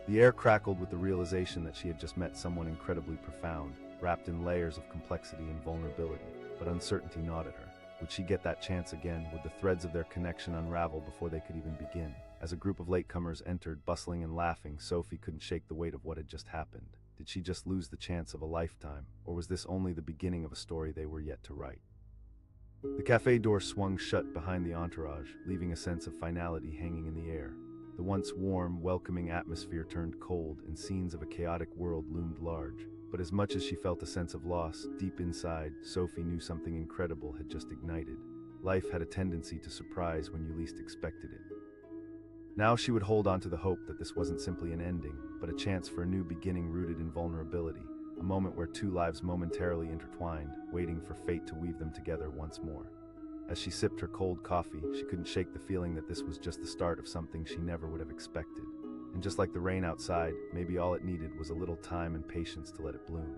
[SPEAKER 1] The air crackled with the realization that she had just met someone incredibly profound, wrapped in layers of complexity and vulnerability, but uncertainty gnawed at her. Would she get that chance again? Would the threads of their connection unravel before they could even begin? As a group of latecomers entered, bustling and laughing, Sophie couldn't shake the weight of what had just happened. Did she just lose the chance of a lifetime, or was this only the beginning of a story they were yet to write? The cafe door swung shut behind the entourage, leaving a sense of finality hanging in the air. The once warm, welcoming atmosphere turned cold, and scenes of a chaotic world loomed large. But as much as she felt a sense of loss, deep inside, Sophie knew something incredible had just ignited. Life had a tendency to surprise when you least expected it. Now she would hold on to the hope that this wasn't simply an ending, but a chance for a new beginning rooted in vulnerability, a moment where two lives momentarily intertwined, waiting for fate to weave them together once more. As she sipped her cold coffee, she couldn't shake the feeling that this was just the start of something she never would have expected. And just like the rain outside, maybe all it needed was a little time and patience to let it bloom.